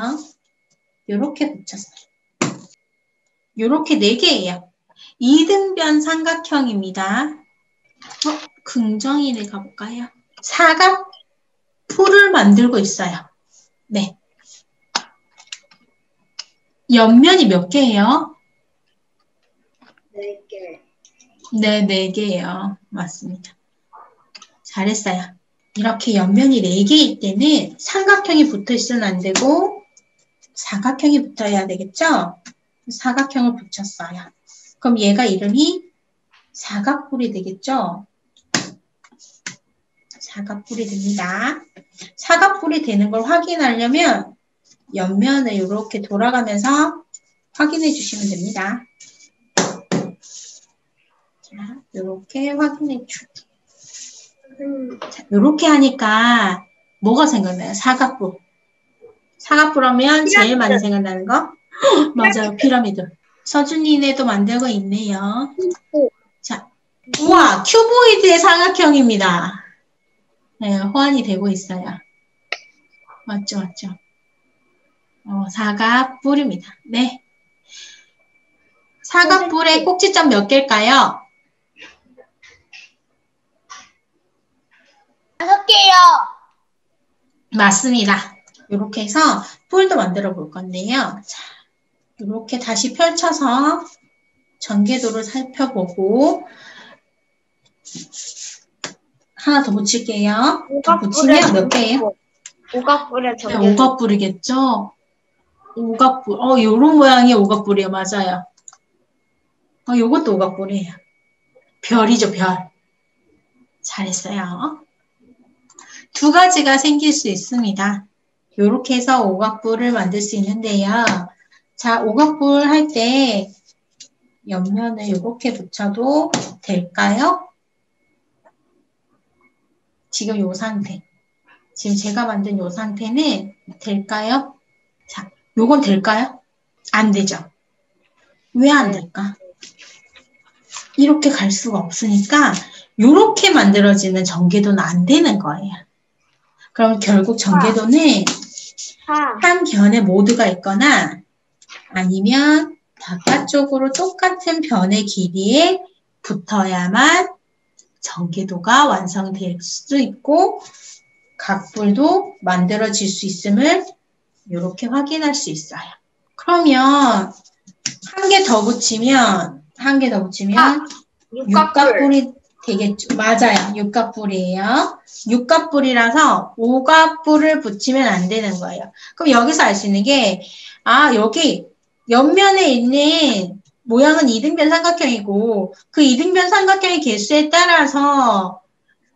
Speaker 1: 요렇게 붙였어요. 요렇게 4개예요. 이등변 삼각형입니다. 긍정인을 가볼까요? 사각뿔을 만들고 있어요. 네. 옆면이 몇 개예요?
Speaker 2: 4개.
Speaker 1: 네, 4개예요. 맞습니다. 잘했어요. 이렇게 옆면이 4개일 때는 삼각형이 붙어 있으면 안 되고 사각형이 붙어야 되겠죠? 사각형을 붙였어요. 그럼 얘가 이름이 사각뿔이 되겠죠? 사각뿔이 됩니다. 사각뿔이 되는 걸 확인하려면 옆면을 이렇게 돌아가면서 확인해 주시면 됩니다. 자, 이렇게 확인해 줄게요. 자, 이렇게 하니까 뭐가 생각나요? 사각뿔. 사각뿔 하면 제일 많이 생각나는 거? 맞아요. 피라미드. 서준이네도 만들고 있네요. 자, 우와, 큐보이드의 삼각형입니다. 네, 호환이 되고 있어요. 맞죠. 사각뿔입니다. 네. 사각뿔의 꼭지점 몇 개일까요?
Speaker 2: 5개요.
Speaker 1: 맞습니다. 이렇게 해서 뿔도 만들어 볼 건데요. 자, 이렇게 다시 펼쳐서 전개도를 살펴보고 하나 더 붙일게요. 더 붙이면 몇 개예요?
Speaker 2: 오각뿔의
Speaker 1: 네,
Speaker 2: 전개.
Speaker 1: 오각뿔이겠죠? 오각뿔. 요런 모양이 오각뿔이에요. 맞아요. 요것도 오각뿔이에요. 별이죠, 별. 잘했어요. 2가지가 생길 수 있습니다. 요렇게 해서 오각뿔을 만들 수 있는데요. 자, 오각뿔 할 때 옆면을 이렇게 붙여도 될까요? 지금 요 상태. 지금 제가 만든 요 상태는 될까요? 자, 요건 될까요? 안 되죠. 왜 안 될까? 이렇게 갈 수가 없으니까 요렇게 만들어지는 전개도는 안 되는 거예요. 그럼 결국 전개도는 한 변의 모두가 있거나 아니면 바깥쪽으로 똑같은 변의 길이에 붙어야만 전개도가 완성될 수 있고 각불도 만들어질 수 있음을 이렇게 확인할 수 있어요. 그러면 한 개 더 붙이면 육각뿔이 되겠죠. 맞아요. 육각뿔이에요. 육각뿔이라서 오각뿔을 붙이면 안 되는 거예요. 그럼 여기서 알 수 있는 게, 여기 옆면에 있는 모양은 이등변 삼각형이고, 그 이등변 삼각형의 개수에 따라서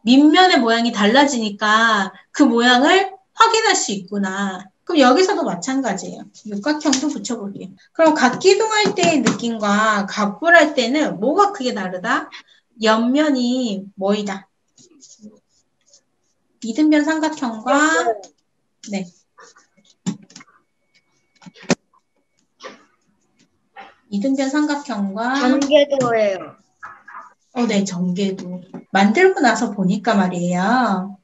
Speaker 1: 밑면의 모양이 달라지니까 그 모양을 확인할 수 있구나. 그럼 여기서도 마찬가지예요. 육각형도 붙여볼게요. 그럼 각기둥할 때의 느낌과 각뿔할 때는 뭐가 크게 다르다? 옆면이 뭐이다? 이등변 삼각형과 네. 이등변 삼각형과
Speaker 2: 전개도예요.
Speaker 1: 네, 전개도. 만들고 나서 보니까 말이에요.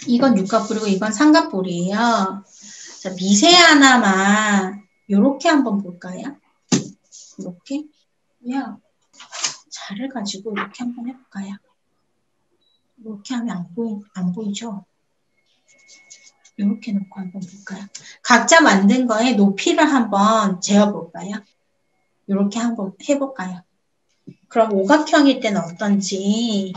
Speaker 1: 이건 육각뿔이고 이건 삼각뿔이에요. 자, 미세 하나만 요렇게 한번 볼까요? 이렇게. 자를 가지고 이렇게 한번 해볼까요? 이렇게 하면 안 보이죠? 이렇게 놓고 한번 볼까요? 각자 만든 거에 높이를 한번 재어볼까요? 이렇게 한번 해볼까요? 그럼 오각형일 때는 어떤지,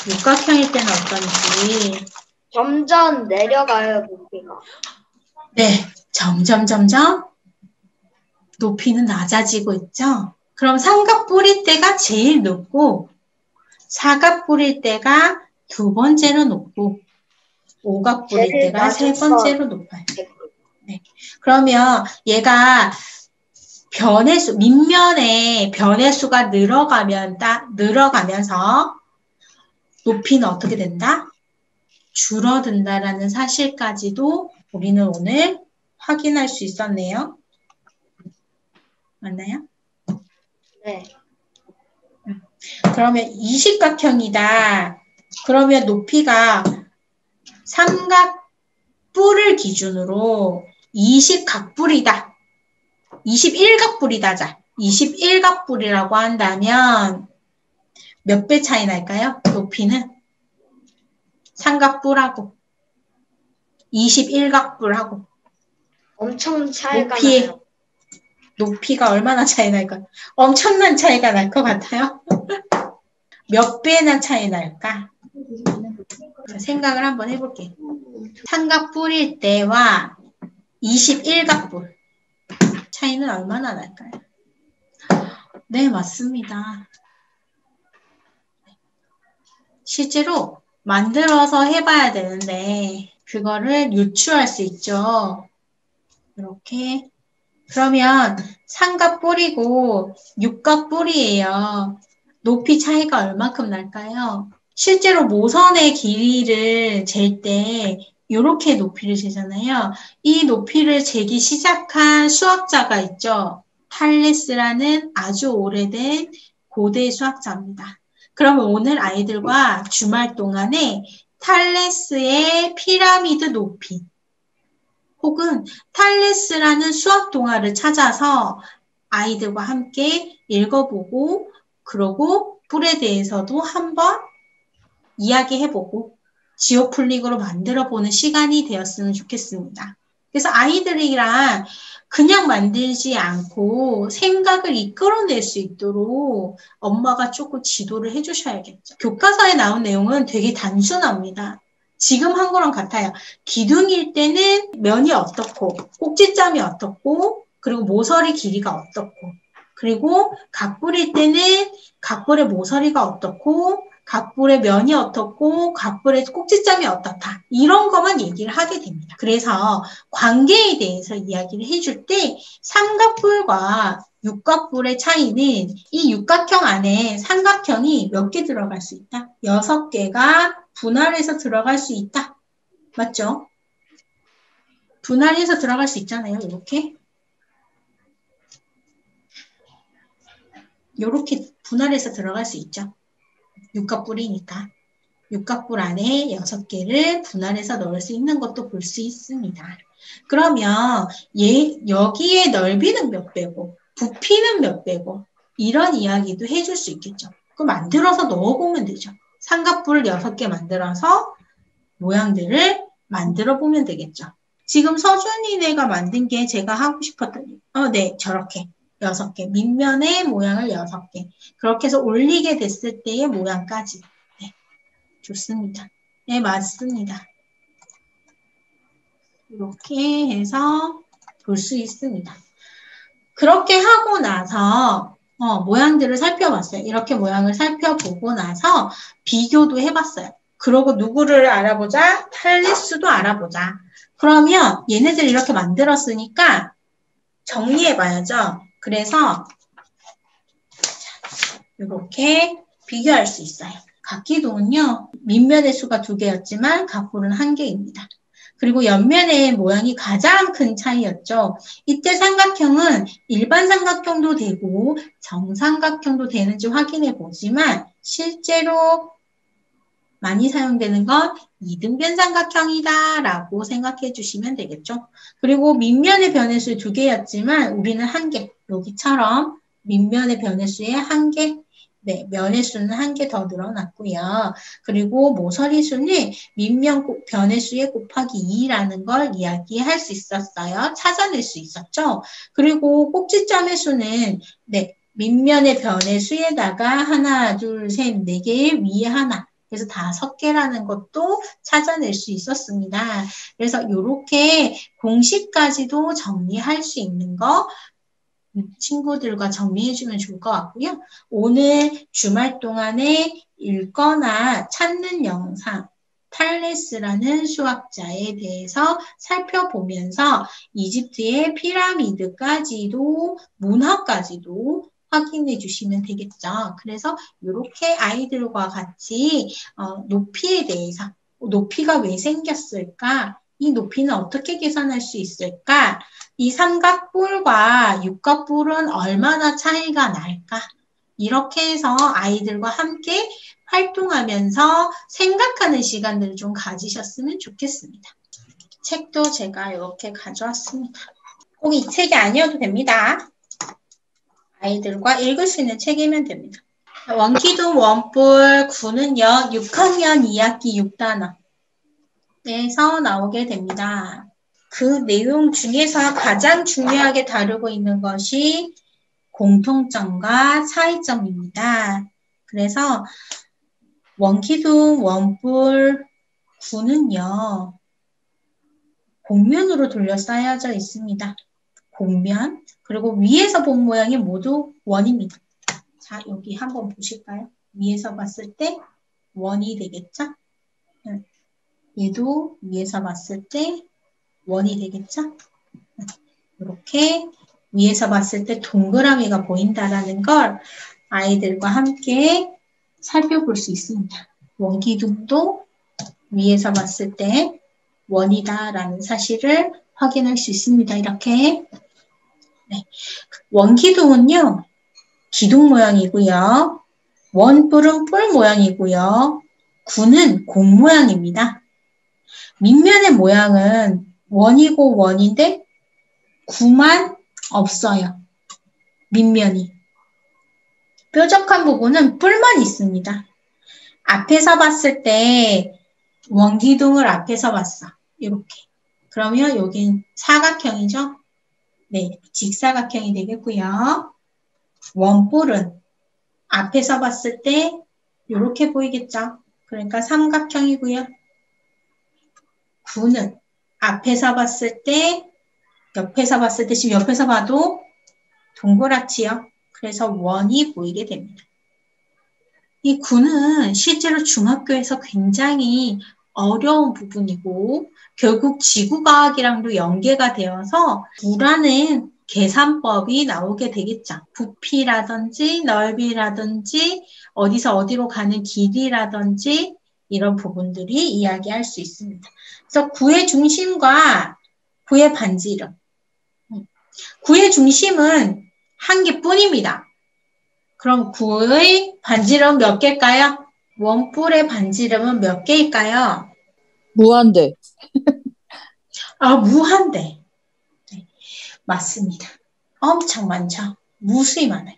Speaker 1: 육각형일 때는 어떤지.
Speaker 2: 점점 내려가요, 높이가.
Speaker 1: 네, 점점 높이는 낮아지고 있죠? 그럼 삼각 뿌릴 때가 제일 높고, 사각 뿌릴 때가 두 번째로 높고, 오각 뿌릴 때가 세 번째로 높아요. 네. 그러면 얘가 밑면에 변의 수가 늘어가면서 높이는 어떻게 된다? 줄어든다라는 사실까지도 우리는 오늘 확인할 수 있었네요. 맞나요?
Speaker 2: 네.
Speaker 1: 그러면 이식각형이다. 그러면 높이가 삼각뿔을 기준으로 20각뿔이다. 21각뿔이다. 자, 21각뿔이라고 한다면 몇 배 차이 날까요? 높이는? 삼각뿔하고 21각뿔하고
Speaker 2: 엄청 차이가 나요.
Speaker 1: 높이가 얼마나 차이 날까요? 엄청난 차이가 날 것 같아요. 몇 배나 차이 날까? 생각을 한번 해볼게요. 삼각뿔일 때와 21각뿔 차이는 얼마나 날까요? 네, 맞습니다. 실제로 만들어서 해봐야 되는데 그거를 유추할 수 있죠. 이렇게. 그러면 삼각뿔이고 육각뿔이에요. 높이 차이가 얼마큼 날까요? 실제로 모선의 길이를 잴 때 이렇게 높이를 재잖아요. 이 높이를 재기 시작한 수학자가 있죠. 탈레스라는 아주 오래된 고대 수학자입니다. 그러면 오늘 아이들과 주말 동안에 탈레스의 피라미드 높이 혹은 탈레스라는 수학 동화를 찾아서 아이들과 함께 읽어보고 그러고 뿔에 대해서도 한번 이야기해보고 지오풀릭으로 만들어보는 시간이 되었으면 좋겠습니다. 그래서 아이들이랑 그냥 만들지 않고 생각을 이끌어낼 수 있도록 엄마가 조금 지도를 해주셔야겠죠. 교과서에 나온 내용은 되게 단순합니다. 지금 한 거랑 같아요. 기둥일 때는 면이 어떻고 꼭지점이 어떻고 그리고 모서리 길이가 어떻고 그리고 각뿔일 때는 각뿔의 모서리가 어떻고 각뿔의 면이 어떻고 각뿔의 꼭지점이 어떻다. 이런 것만 얘기를 하게 됩니다. 그래서 관계에 대해서 이야기를 해줄 때 삼각뿔과 육각뿔의 차이는 이 육각형 안에 삼각형이 몇 개 들어갈 수 있다? 6개가 분할해서 들어갈 수 있다. 맞죠? 분할해서 들어갈 수 있잖아요. 이렇게. 이렇게 분할해서 들어갈 수 있죠. 육각뿔이니까. 육각뿔 안에 6개를 분할해서 넣을 수 있는 것도 볼 수 있습니다. 그러면 여기에 넓이는 몇 배고 부피는 몇 배고 이런 이야기도 해줄 수 있겠죠. 그럼 만들어서 넣어보면 되죠. 삼각뿔을 6개 만들어서 모양들을 만들어 보면 되겠죠. 지금 서준이네가 만든 게 제가 하고 싶었던 네, 저렇게 6개, 밑면의 모양을 6개. 그렇게 해서 올리게 됐을 때의 모양까지. 네, 좋습니다. 네, 맞습니다. 이렇게 해서 볼 수 있습니다. 그렇게 하고 나서 모양들을 살펴봤어요. 이렇게 모양을 살펴보고 나서 비교도 해봤어요. 그러고 누구를 알아보자? 탈레스도 알아보자. 그러면 얘네들 이렇게 만들었으니까 정리해봐야죠. 그래서 이렇게 비교할 수 있어요. 각기둥은요. 밑면의 수가 2개였지만 각볼은 1개입니다. 그리고 옆면의 모양이 가장 큰 차이였죠. 이때 삼각형은 일반 삼각형도 되고 정삼각형도 되는지 확인해 보지만 실제로 많이 사용되는 건 이등변 삼각형이다 라고 생각해 주시면 되겠죠. 그리고 밑면의 변의 수 2개였지만 우리는 1개, 여기처럼 밑면의 변의 수에 1개, 네, 면의 수는 1개 더 늘어났고요. 그리고 모서리 수는 밑면 변의 수에 곱하기 2라는 걸 이야기할 수 있었어요. 찾아낼 수 있었죠. 그리고 꼭지점의 수는 네, 밑면의 변의 수에다가 하나, 둘, 셋, 4개의 위에 하나. 그래서 5개라는 것도 찾아낼 수 있었습니다. 그래서 이렇게 공식까지도 정리할 수 있는 거 친구들과 정리해주면 좋을 것 같고요. 오늘 주말 동안에 읽거나 찾는 영상 탈레스라는 수학자에 대해서 살펴보면서 이집트의 피라미드까지도 문화까지도 확인해 주시면 되겠죠. 그래서 이렇게 아이들과 같이 높이에 대해서 높이가 왜 생겼을까? 이 높이는 어떻게 계산할 수 있을까? 이 삼각볼과 육각볼은 얼마나 차이가 날까? 이렇게 해서 아이들과 함께 활동하면서 생각하는 시간들을 좀 가지셨으면 좋겠습니다. 책도 제가 이렇게 가져왔습니다. 꼭 이 책이 아니어도 됩니다. 아이들과 읽을 수 있는 책이면 됩니다. 원기둥 원볼 9는요. 6학년 2학기 6단원에서 나오게 됩니다. 그 내용 중에서 가장 중요하게 다루고 있는 것이 공통점과 차이점입니다. 그래서 원기둥 원볼 9는요. 곡면으로 둘러싸여져 있습니다. 곡면, 그리고 위에서 본 모양이 모두 원입니다. 자, 여기 한번 보실까요? 위에서 봤을 때 원이 되겠죠? 얘도 위에서 봤을 때 원이 되겠죠? 이렇게 위에서 봤을 때 동그라미가 보인다라는 걸 아이들과 함께 살펴볼 수 있습니다. 원기둥도 위에서 봤을 때 원이다라는 사실을 확인할 수 있습니다. 이렇게. 네. 원기둥은요. 기둥 모양이고요. 원뿔은 뿔 모양이고요. 구는 공 모양입니다. 밑면의 모양은 원이고 원인데 구만 없어요. 밑면이. 뾰족한 부분은 뿔만 있습니다. 앞에서 봤을 때 원기둥을 앞에서 봤어. 이렇게. 그러면 여긴 사각형이죠? 네, 직사각형이 되겠고요. 원뿔은 앞에서 봤을 때 이렇게 보이겠죠? 그러니까 삼각형이고요. 구는 앞에서 봤을 때, 옆에서 봤을 때, 지금 옆에서 봐도 동그랗지요? 그래서 원이 보이게 됩니다. 이 구는 실제로 중학교에서 굉장히 어려운 부분이고 결국 지구과학이랑도 연계가 되어서 구라는 계산법이 나오게 되겠죠. 부피라든지 넓이라든지 어디서 어디로 가는 길이라든지 이런 부분들이 이야기할 수 있습니다. 그래서 구의 중심과 구의 반지름. 구의 중심은 한 개뿐입니다. 그럼 구의 반지름 몇 개일까요? 원뿔의 반지름은 몇 개일까요?
Speaker 4: 무한대.
Speaker 1: 아, 무한대. 네, 맞습니다. 엄청 많죠. 무수히 많아요.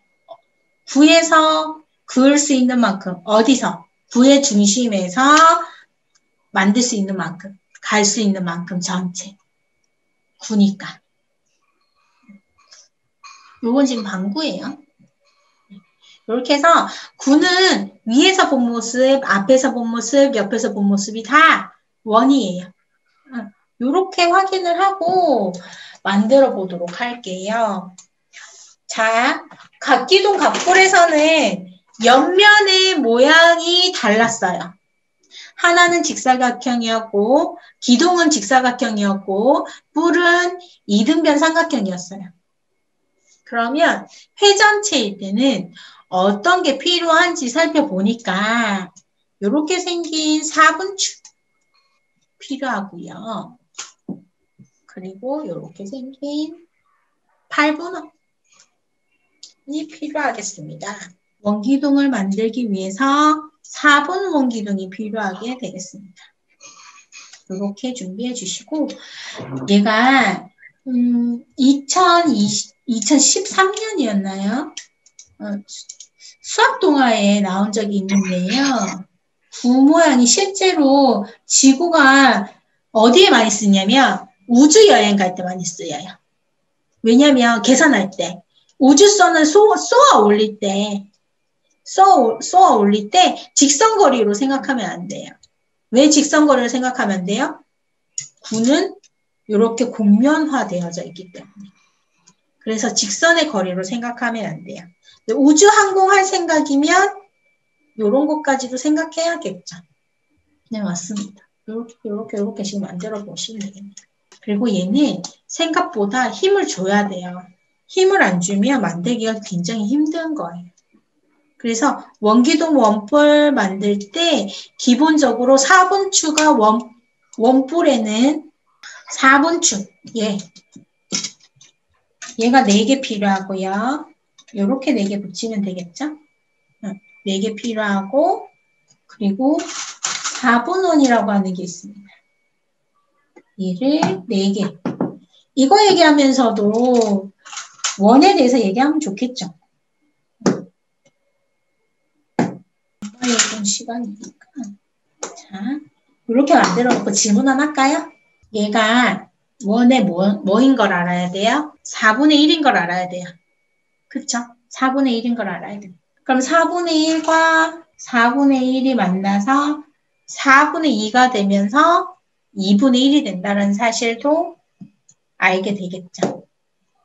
Speaker 1: 구에서 그을 수 있는 만큼, 어디서? 구의 중심에서 만들 수 있는 만큼, 갈 수 있는 만큼 전체. 구니까. 요건 지금 방구예요. 이렇게 해서 구는 위에서 본 모습, 앞에서 본 모습, 옆에서 본 모습이 다 원이에요. 이렇게 확인을 하고 만들어 보도록 할게요. 자, 각기동 각볼에서는 옆면의 모양이 달랐어요. 하나는 직사각형이었고 기둥은 직사각형이었고 뿔은 이등변 삼각형이었어요. 그러면 회전체일 때는 어떤 게 필요한지 살펴보니까 이렇게 생긴 4분축 필요하고요. 그리고 이렇게 생긴 8분원이 필요하겠습니다. 원기둥을 만들기 위해서 4분 원기둥이 필요하게 되겠습니다. 이렇게 준비해 주시고 얘가 2013년이었나요? 수학 동화에 나온 적이 있는데요. 구 모양이 실제로 지구가 어디에 많이 쓰냐면 우주 여행 갈 때 많이 쓰여요. 왜냐면 계산할 때 우주선을 쏘아 올릴 때 직선거리로 생각하면 안 돼요. 왜 직선거리를 생각하면 안 돼요? 구는 이렇게 곡면화되어져 있기 때문에. 그래서 직선의 거리로 생각하면 안 돼요. 우주 항공할 생각이면 이런 것까지도 생각해야겠죠. 네, 맞습니다. 이렇게 지금 만들어 보시면 되겠네요. 그리고 얘는 생각보다 힘을 줘야 돼요. 힘을 안 주면 만들기가 굉장히 힘든 거예요. 그래서 원기둥 원뿔 만들 때 기본적으로 4분추가 원뿔에는 4분추, 얘가 4개 필요하고요. 이렇게 4개 붙이면 되겠죠? 4개 필요하고 그리고 4분원이라고 하는 게 있습니다. 얘를 4개. 이거 얘기하면서도 원에 대해서 얘기하면 좋겠죠? 이건 시간이니까. 자, 이렇게 만들어 놓고 질문 하나 할까요? 얘가 원의 뭐인 걸 알아야 돼요? 4분의 1인 걸 알아야 돼요. 그쵸? 4분의 1인 걸 알아야 돼요. 그럼 4분의 1과 4분의 1이 만나서 4분의 2가 되면서 2분의 1이 된다는 사실도 알게 되겠죠.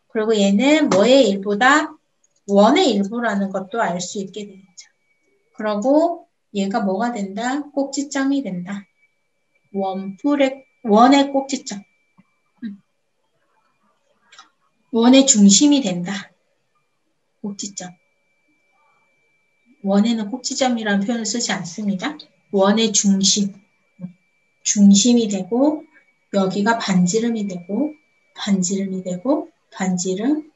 Speaker 1: 그리고 얘는 뭐의 일부다? 원의 일부라는 것도 알 수 있게 되겠죠. 그리고 얘가 뭐가 된다? 꼭지점이 된다. 원의 꼭지점. 원의 중심이 된다. 꼭지점. 원에는 꼭지점이라는 표현을 쓰지 않습니다. 원의 중심이 되고 여기가 반지름이 되고 반지름이 되고 반지름.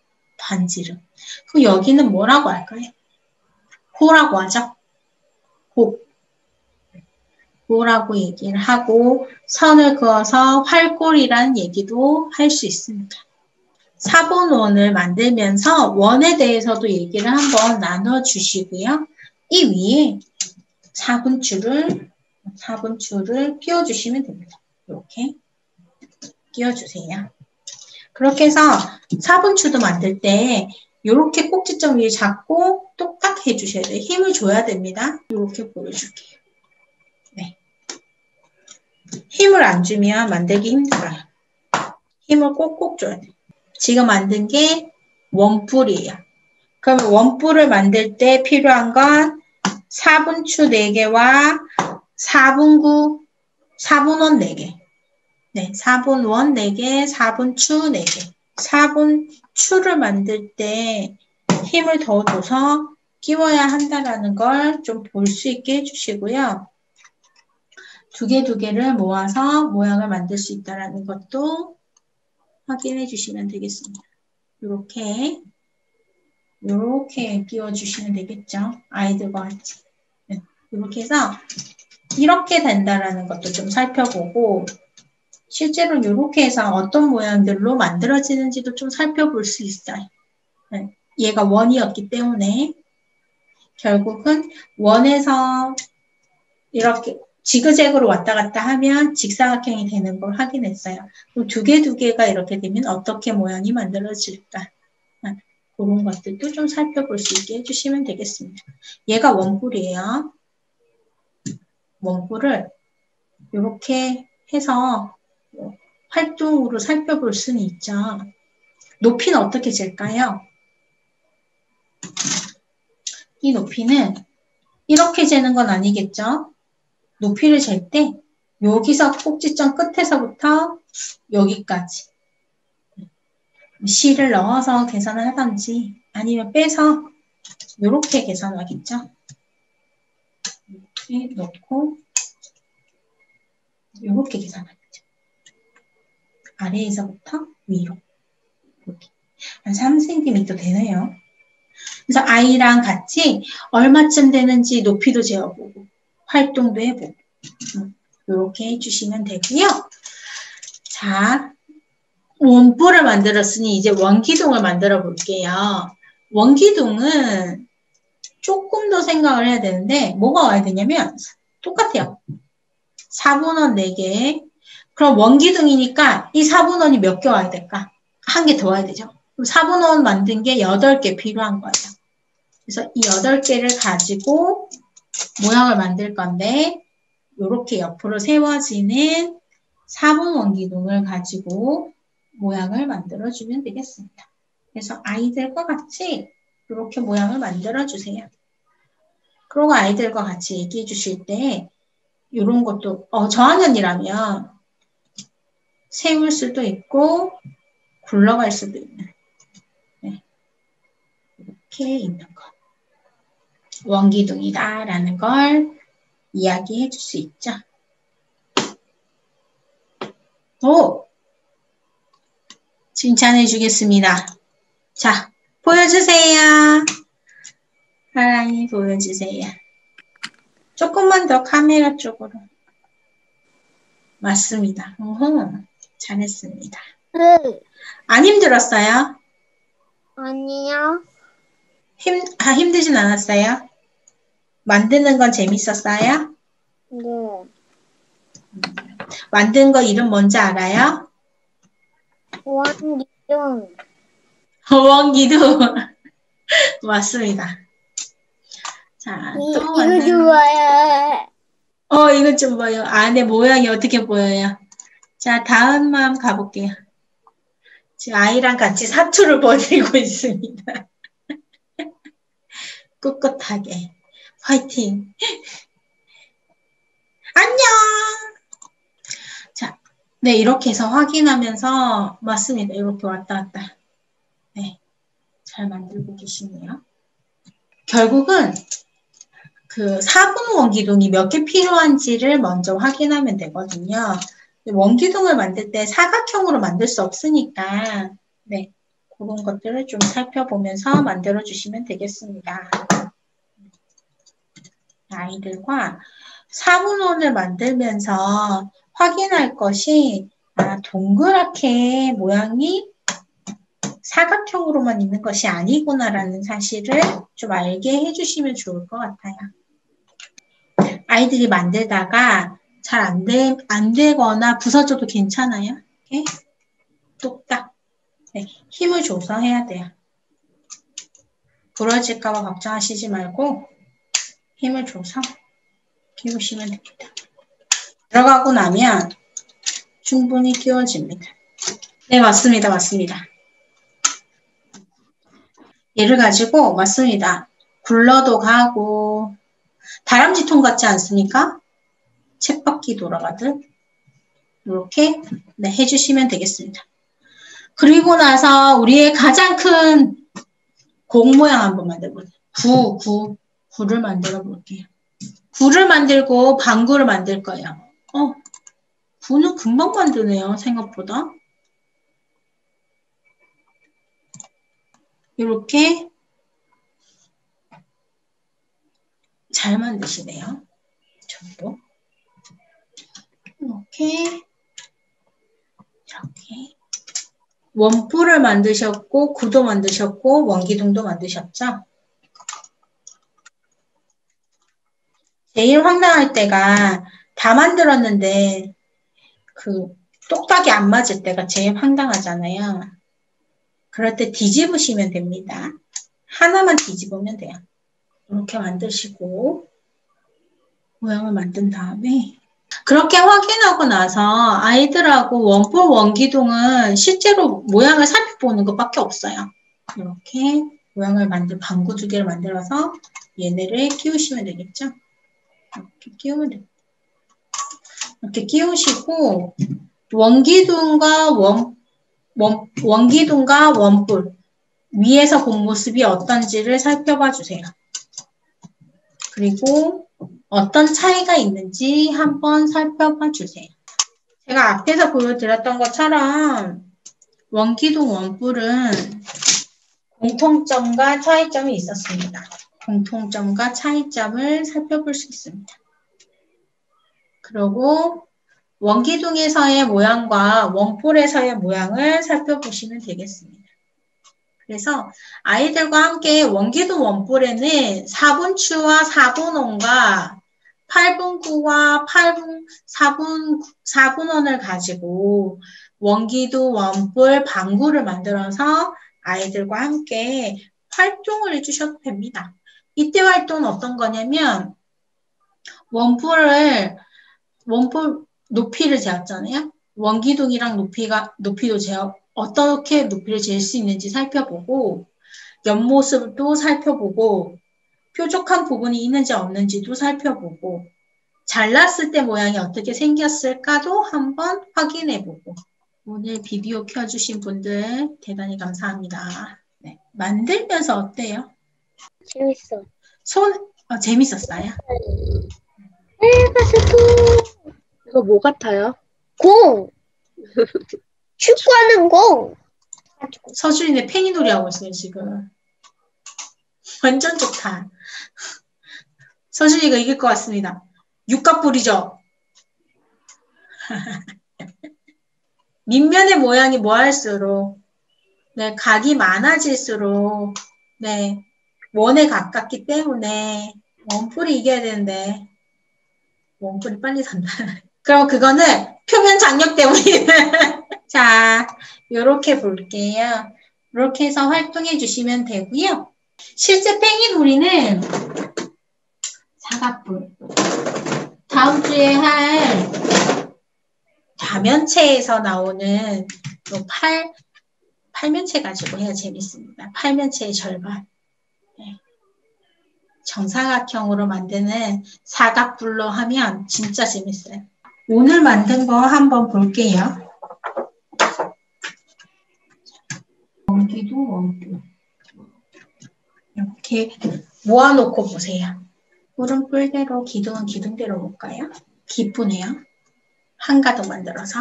Speaker 1: 그럼 여기는 뭐라고 할까요? 호라고 하죠. 호라고 얘기를 하고 선을 그어서 활골이라는 얘기도 할 수 있습니다. 사본원을 만들면서 원에 대해서도 얘기를 한번 나눠주시고요. 이 위에 4분줄을 끼워주시면 됩니다. 이렇게 끼워주세요. 그렇게 해서 4분줄도 만들 때 이렇게 꼭지점 위에 잡고 똑딱 해주셔야 돼요. 힘을 줘야 됩니다. 이렇게 보여줄게요. 네. 힘을 안 주면 만들기 힘들어요. 힘을 꼭꼭 줘야 돼요. 지금 만든 게 원뿔이에요. 그럼 원뿔을 만들 때 필요한 건 4분추 4개와 4분원 4개. 네, 4분원 4개, 4분추 4개. 4분추를 만들 때 힘을 더 줘서 끼워야 한다는 걸 좀 볼 수 있게 해주시고요. 두 개를 모아서 모양을 만들 수 있다는 것도 확인해 주시면 되겠습니다. 이렇게 끼워주시면 되겠죠. 아이들과 같이. 네, 이렇게 해서 이렇게 된다라는 것도 좀 살펴보고 실제로 이렇게 해서 어떤 모양들로 만들어지는지도 좀 살펴볼 수 있어요. 네, 얘가 원이었기 때문에 결국은 원에서 이렇게 지그재그로 왔다 갔다 하면 직사각형이 되는 걸 확인했어요. 그럼 두 개가 이렇게 되면 어떻게 모양이 만들어질까? 그런 것들도 좀 살펴볼 수 있게 해주시면 되겠습니다. 얘가 원뿔이에요. 원뿔을 이렇게 해서 활동으로 살펴볼 수는 있죠. 높이는 어떻게 잴까요? 이 높이는 이렇게 재는 건 아니겠죠? 높이를 잴 때 여기서 꼭지점 끝에서부터 여기까지 실을 넣어서 계산을 하든지 아니면 빼서 이렇게 계산하겠죠? 이렇게 넣고 이렇게 계산하겠죠. 아래에서부터 위로 이렇게 한 3cm 되네요. 그래서 아이랑 같이 얼마쯤 되는지 높이도 재어보고 활동도 해보고 이렇게 해주시면 되고요. 자, 원뿔을 만들었으니 이제 원기둥을 만들어 볼게요. 원기둥은 조금 더 생각을 해야 되는데 뭐가 와야 되냐면 똑같아요. 4분원 4개. 그럼 원기둥이니까 이 4분원이 몇 개 와야 될까? 한 개 더 와야 되죠. 그럼 4분원 만든 게 8개 필요한 거예요. 그래서 이 8개를 가지고 모양을 만들 건데 이렇게 옆으로 세워지는 4분 원기둥을 가지고 모양을 만들어주면 되겠습니다. 그래서 아이들과 같이 이렇게 모양을 만들어주세요. 그리고 아이들과 같이 얘기해 주실 때 이런 것도 저학년이라면 세울 수도 있고 굴러갈 수도 있는 이렇게 있는 것. 원기둥이다라는 걸 이야기해 줄 수 있죠. 오! 칭찬해 주겠습니다. 자, 보여주세요. 하랑이 보여주세요. 조금만 더 카메라 쪽으로. 맞습니다. 잘했습니다. 안 힘들었어요?
Speaker 2: 아니요.
Speaker 1: 힘들진 않았어요? 만드는 건 재밌었어요?
Speaker 2: 네.
Speaker 1: 만든 거 이름 뭔지 알아요?
Speaker 2: 원기둥.
Speaker 1: 원기둥. 맞습니다. 자, 또
Speaker 2: 이거
Speaker 1: 만나요.
Speaker 2: 좋아요.
Speaker 1: 이거 좀 봐요. 안에 모양이 어떻게 보여요? 자, 다음 마음 가볼게요. 지금 아이랑 같이 사투를 벌이고 있습니다. 꿋꿋하게. 화이팅! 안녕! 자, 네, 이렇게 해서 확인하면서, 맞습니다. 이렇게 왔다 갔다. 네, 잘 만들고 계시네요. 결국은 그 4분 원기둥이 몇 개 필요한지를 먼저 확인하면 되거든요. 원기둥을 만들 때 사각형으로 만들 수 없으니까, 네, 그런 것들을 좀 살펴보면서 만들어 주시면 되겠습니다. 아이들과 4분원을 만들면서 확인할 것이 동그랗게 모양이 사각형으로만 있는 것이 아니구나라는 사실을 좀 알게 해주시면 좋을 것 같아요. 아이들이 만들다가 잘 안 되거나 부서져도 괜찮아요. 이렇게 똑딱 네, 힘을 줘서 해야 돼요. 부러질까 봐 걱정하시지 말고 힘을 줘서 끼우시면 됩니다. 들어가고 나면 충분히 끼워집니다. 네, 맞습니다. 맞습니다. 얘를 가지고 맞습니다. 굴러도 가고 다람쥐통 같지 않습니까? 쳇바퀴 돌아가듯 이렇게 네, 해주시면 되겠습니다. 그리고 나서 우리의 가장 큰 공 모양 한번 만들어볼게요. 구를 만들어 볼게요. 구를 만들고 방구를 만들 거예요. 구는 금방 만드네요. 생각보다. 이렇게 잘 만드시네요. 전부. 이렇게 원뿔을 만드셨고 구도 만드셨고 원기둥도 만드셨죠. 제일 황당할 때가 다 만들었는데 그 똑딱이 안 맞을 때가 제일 황당하잖아요. 그럴 때 뒤집으시면 됩니다. 하나만 뒤집으면 돼요. 이렇게 만드시고 모양을 만든 다음에 그렇게 확인하고 나서 아이들하고 원뿔 원기둥은 실제로 모양을 살펴보는 것밖에 없어요. 이렇게 모양을 방구 2개를 만들어서 얘네를 끼우시면 되겠죠. 이렇게 끼우면 됩니다. 이렇게 끼우시고 원기둥과 원뿔 위에서 본 모습이 어떤지를 살펴봐 주세요. 그리고 어떤 차이가 있는지 한번 살펴봐 주세요. 제가 앞에서 보여드렸던 것처럼 원기둥 원뿔은 공통점과 차이점이 있었습니다. 공통점과 차이점을 살펴볼 수 있습니다. 그리고 원기둥에서의 모양과 원뿔에서의 모양을 살펴보시면 되겠습니다. 그래서 아이들과 함께 원기둥 원뿔에는 4분추와 4분원과 8분구와 4분원을 가지고 원기둥 원뿔 방구를 만들어서 아이들과 함께 활동을 해주셔도 됩니다. 이때 활동은 어떤 거냐면 원뿔 높이를 재었잖아요. 원기둥이랑 높이도 재어 어떻게 높이를 잴 수 있는지 살펴보고 옆모습도 살펴보고 뾰족한 부분이 있는지 없는지도 살펴보고 잘랐을 때 모양이 어떻게 생겼을까도 한번 확인해보고 오늘 비디오 켜주신 분들 대단히 감사합니다. 네, 만들면서 어때요?
Speaker 2: 재밌어.
Speaker 1: 재밌었어요?
Speaker 4: 이거 뭐 같아요?
Speaker 2: 공! 축구하는 공!
Speaker 1: 서준이네 팽이놀이 하고 있어요, 지금. 완전 좋다. 서준이가 이길 것 같습니다. 육각불이죠? 밑면의 모양이 뭐할수록 네, 각이 많아질수록 네, 원에 가깝기 때문에 원뿔이 이겨야 되는데 원뿔이 빨리 산다. 그럼 그거는 표면 장력 때문이에요. 자, 요렇게 볼게요. 이렇게 해서 활동해 주시면 되고요. 실제 팽이놀이는 사각뿔. 다음 주에 할 다면체에서 나오는 요 팔면체 가지고 해야 재밌습니다. 팔면체의 절반. 네. 정사각형으로 만드는 사각뿔로 하면 진짜 재밌어요. 오늘 만든 거 한번 볼게요. 원기둥 원뿔. 이렇게 모아놓고 보세요. 뿔은 뿔대로, 기둥은 기둥대로 볼까요? 기쁘네요. 한 가득 만들어서.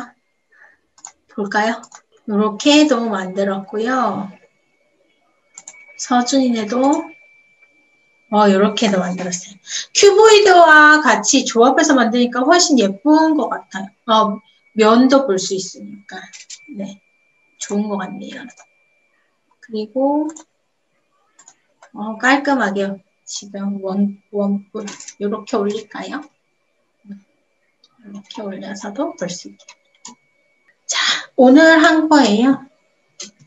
Speaker 1: 볼까요? 이렇게도 만들었고요. 서준이네도 이렇게도 만들었어요. 큐보이드와 같이 조합해서 만드니까 훨씬 예쁜 것 같아요. 면도 볼 수 있으니까. 네, 좋은 것 같네요. 그리고 깔끔하게 지금 원뿔 이렇게 올릴까요? 이렇게 올려서도 볼 수 있게. 자, 오늘 한 거예요.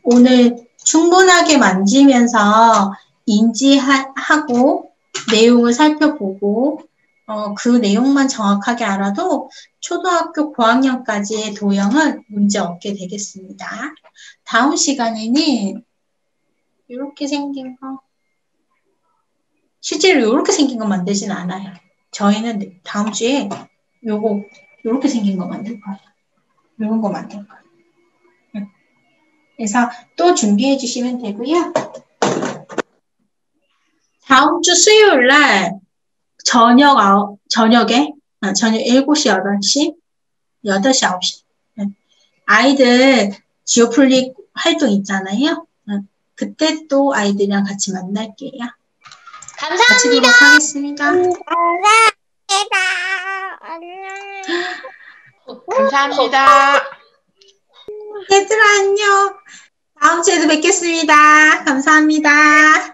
Speaker 1: 오늘 충분하게 만지면서 인지하고 내용을 살펴보고 그 내용만 정확하게 알아도 초등학교 고학년까지의 도형은 문제 없게 되겠습니다. 다음 시간에는 이렇게 생긴 거 실제로 이렇게 생긴 거 만들진 않아요. 저희는 다음 주에 이렇게 생긴 거 만들 거예요. 이런 거 만들 거예요. 그래서 또 준비해 주시면 되고요. 다음 주 수요일 날 저녁 7시, 8시, 9시. 아이들 지오플릭 활동 있잖아요. 그때 또 아이들이랑 같이 만날게요.
Speaker 2: 감사합니다.
Speaker 1: 같이 보도록 하겠습니다.
Speaker 4: 감사합니다.
Speaker 1: 얘들아 안녕. 다음 주에도 뵙겠습니다. 감사합니다.